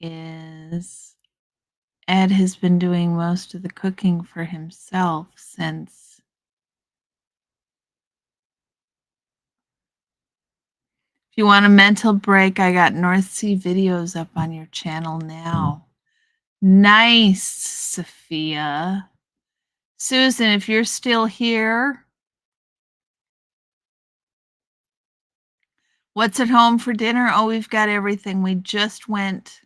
is Ed has been doing most of the cooking for himself since if you want a mental break, I got North Sea videos up on your channel now. Nice, Sophia. Susan, if you're still here, what's at home for dinner? Oh, we've got everything. We just went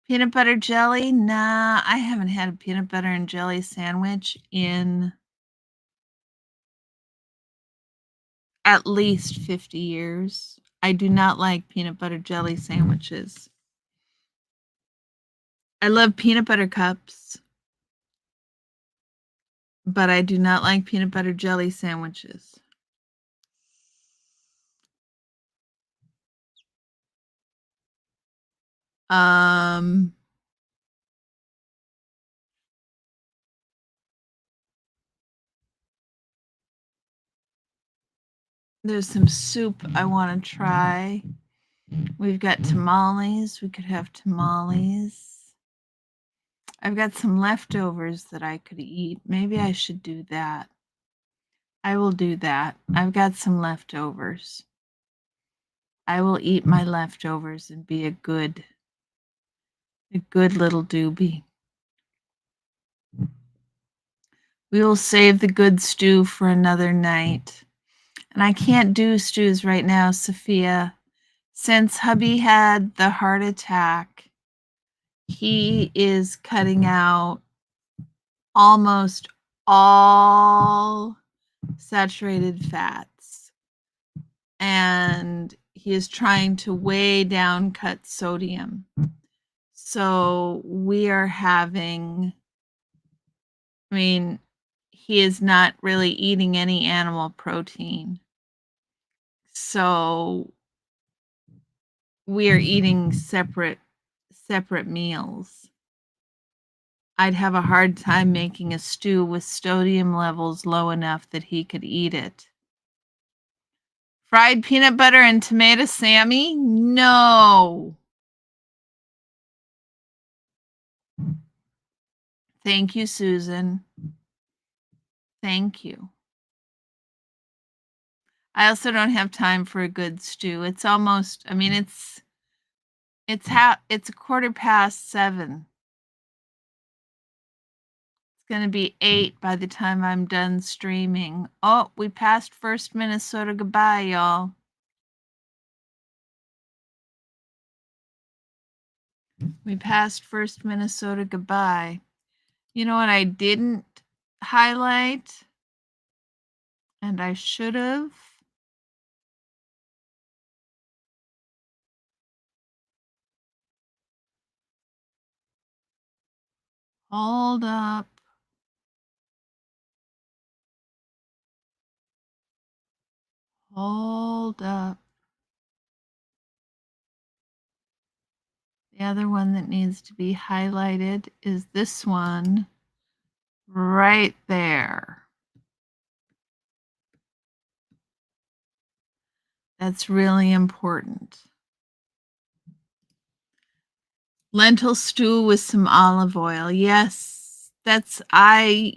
peanut butter jelly. Nah, I haven't had a peanut butter and jelly sandwich in at least 50 years. I do not like peanut butter jelly sandwiches. I love peanut butter cups, but I do not like peanut butter jelly sandwiches. There's some soup I want to try. We've got tamales. We could have tamales. I've got some leftovers that I could eat. Maybe I should do that. I will do that. I've got some leftovers. I will eat my leftovers and be a good little doobie. We will save the good stew for another night. And I can't do stews right now, Sophia. Since hubby had the heart attack, he is cutting out almost all saturated fats, and he is trying to way down cut sodium. So we are having, I mean, he is not really eating any animal protein. So we are eating separate meals. I'd have a hard time making a stew with sodium levels low enough that he could eat it. Fried peanut butter and tomato Sammy? No. Thank you, Susan. Thank you. I also don't have time for a good stew. It's almost, I mean, it's a 7:15. It's going to be 8 by the time I'm done streaming. Oh, we passed first Minnesota goodbye, y'all. We passed first Minnesota goodbye. You know what I didn't highlight? And I should have. Hold up. Hold up. The other one that needs to be highlighted is this one right there. That's really important. Lentil stew with some olive oil. Yes, that's a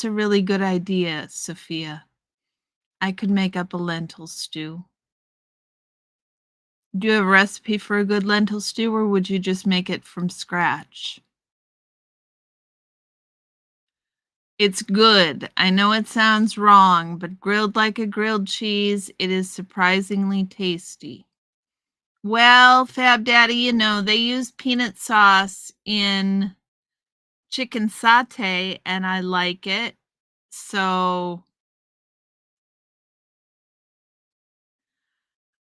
really good idea, Sophia. I could make up a lentil stew. Do you have a recipe for a good lentil stew, or would you just make it from scratch? It's good. I know it sounds wrong, but grilled like a grilled cheese, it is surprisingly tasty. Well, Fab Daddy, they use peanut sauce in chicken satay, and I like it. So,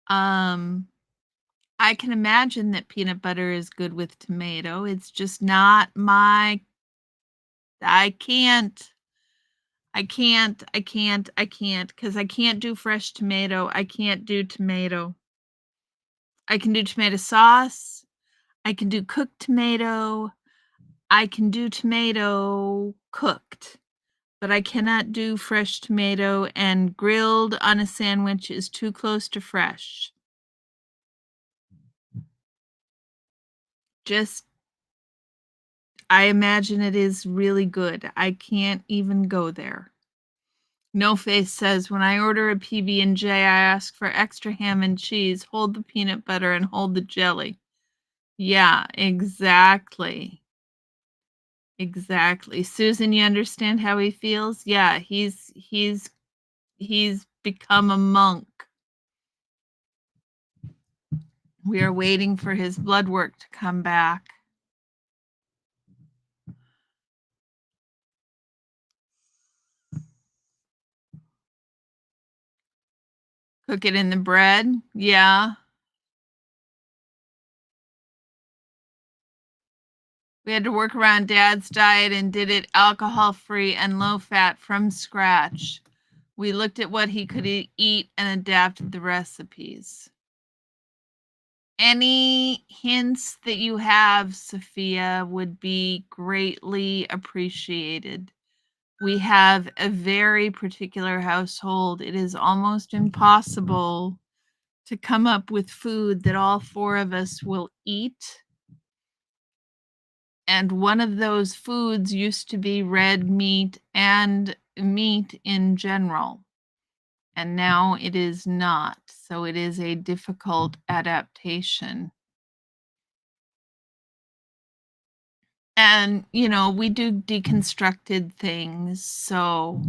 I can imagine that peanut butter is good with tomato. It's just not I can't, because I can't do fresh tomato. I can't do tomato. I can do tomato sauce. I can do cooked tomato. I can do tomato cooked, but I cannot do fresh tomato, and grilled on a sandwich is too close to fresh. Just, I imagine it is really good. I can't even go there. No Face says, when I order a PB&J, I ask for extra ham and cheese, hold the peanut butter, and hold the jelly. Yeah, exactly. Exactly. Susan, you understand how he feels? Yeah, he's become a monk. We are waiting for his blood work to come back. Cook it in the bread. Yeah. We had to work around Dad's diet and did it alcohol-free and low-fat from scratch. We looked at what he could eat and adapted the recipes. Any hints that you have, Sophia, would be greatly appreciated. We have a very particular household. It is almost impossible to come up with food that all 4 of us will eat. And one of those foods used to be red meat and meat in general. And now it is not. So it is a difficult adaptation. And, we do deconstructed things. So,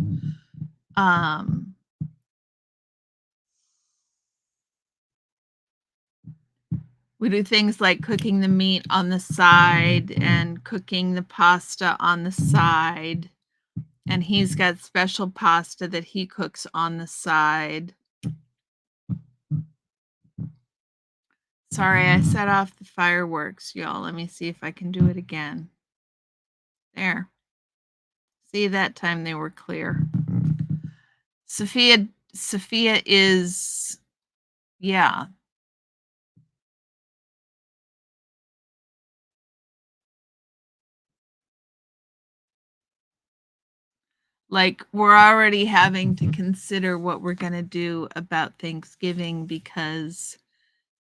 We do things like cooking the meat on the side and cooking the pasta on the side. And he's got special pasta that he cooks on the side. Sorry, I set off the fireworks, y'all. Let me see if I can do it again. There. See, that time they were clear. Sophia is, yeah. Like, we're already having to consider what we're going to do about Thanksgiving because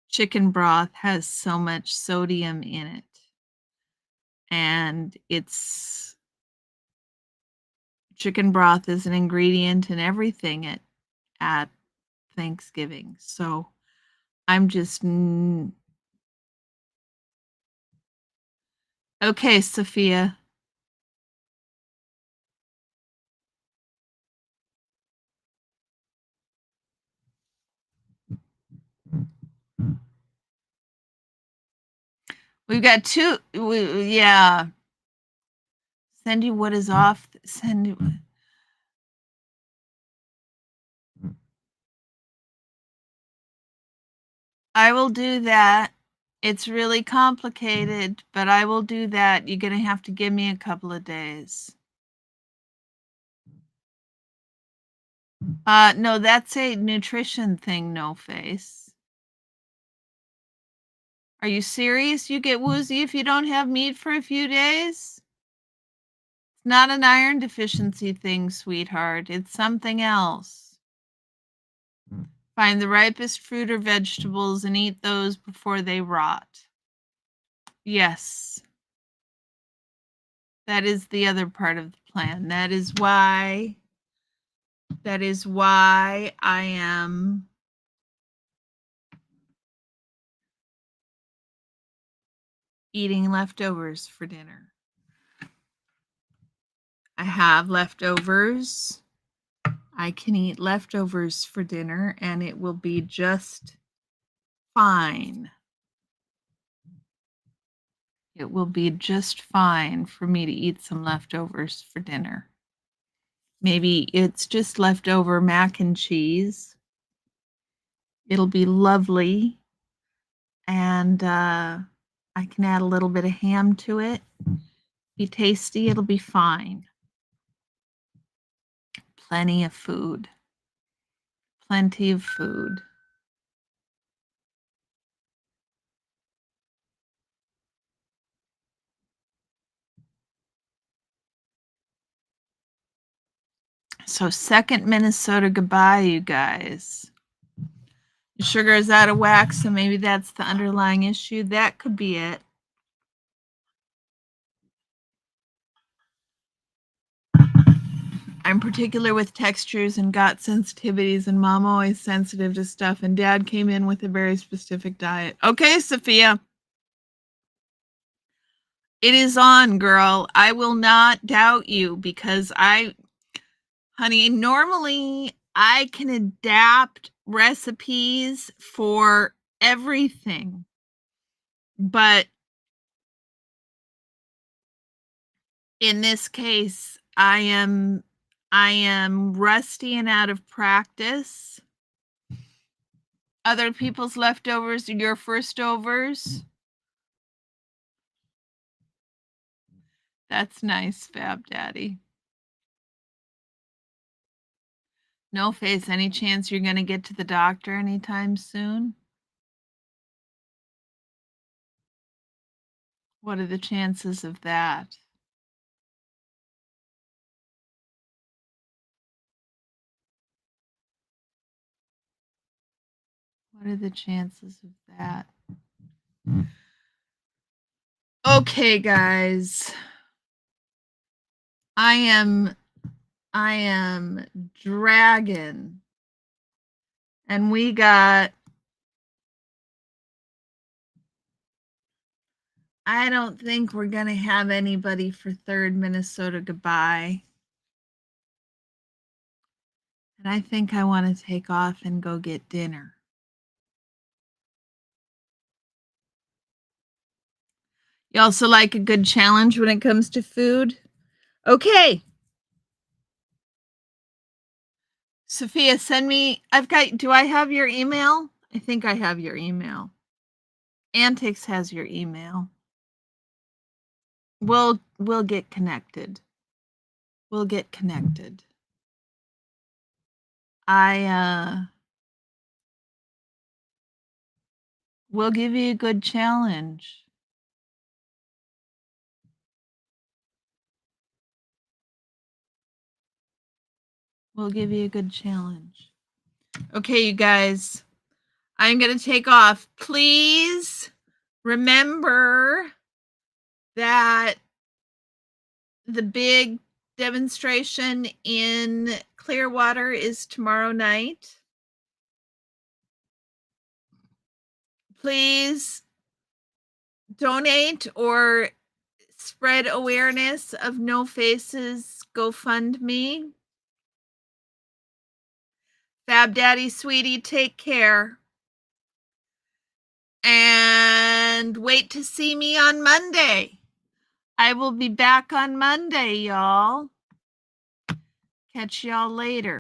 chicken broth has so much sodium in it. And chicken broth is an ingredient in everything at Thanksgiving. So I'm just okay, Sophia. We've got two. Yeah. Send you what is off. Send you. I will do that. It's really complicated, but I will do that. You're going to have to give me a couple of days. No, that's a nutrition thing, no face. Are you serious? You get woozy if you don't have meat for a few days? It's not an iron deficiency thing, sweetheart. It's something else. Find the ripest fruit or vegetables and eat those before they rot. Yes. That is the other part of the plan. That is why I am eating leftovers for dinner. I have leftovers. I can eat leftovers for dinner and it will be just fine. It will be just fine for me to eat some leftovers for dinner. Maybe it's just leftover mac and cheese. It'll be lovely. And I can add a little bit of ham to it. Be tasty, it'll be fine. Plenty of food. Plenty of food. So second Minnesota goodbye, you guys. The sugar is out of whack, so maybe that's the underlying issue. That could be it. I'm particular with textures and got sensitivities, and mom always sensitive to stuff, and dad came in with a very specific diet. Okay, Sophia. It is on, girl. I will not doubt you because honey, normally I can adapt recipes for everything. But in this case, I am rusty and out of practice. Other people's leftovers are your first overs. That's nice, Fab Daddy. No face, any chance you're going to get to the doctor anytime soon? What are the chances of that? What are the chances of that? Okay, guys. I am dragon. And we got, I don't think we're going to have anybody for third Minnesota goodbye. And I think I want to take off and go get dinner. You also like a good challenge when it comes to food? Okay. Sophia, send me, do I have your email? I think I have your email. Antics has your email. We'll get connected. We'll get connected. We'll give you a good challenge. We'll give you a good challenge. Okay, you guys, I'm going to take off. Please remember that the big demonstration in Clearwater is tomorrow night. Please donate or spread awareness of No Faces GoFundMe. Fab Daddy, sweetie, take care. And wait to see me on Monday. I will be back on Monday, y'all. Catch y'all later.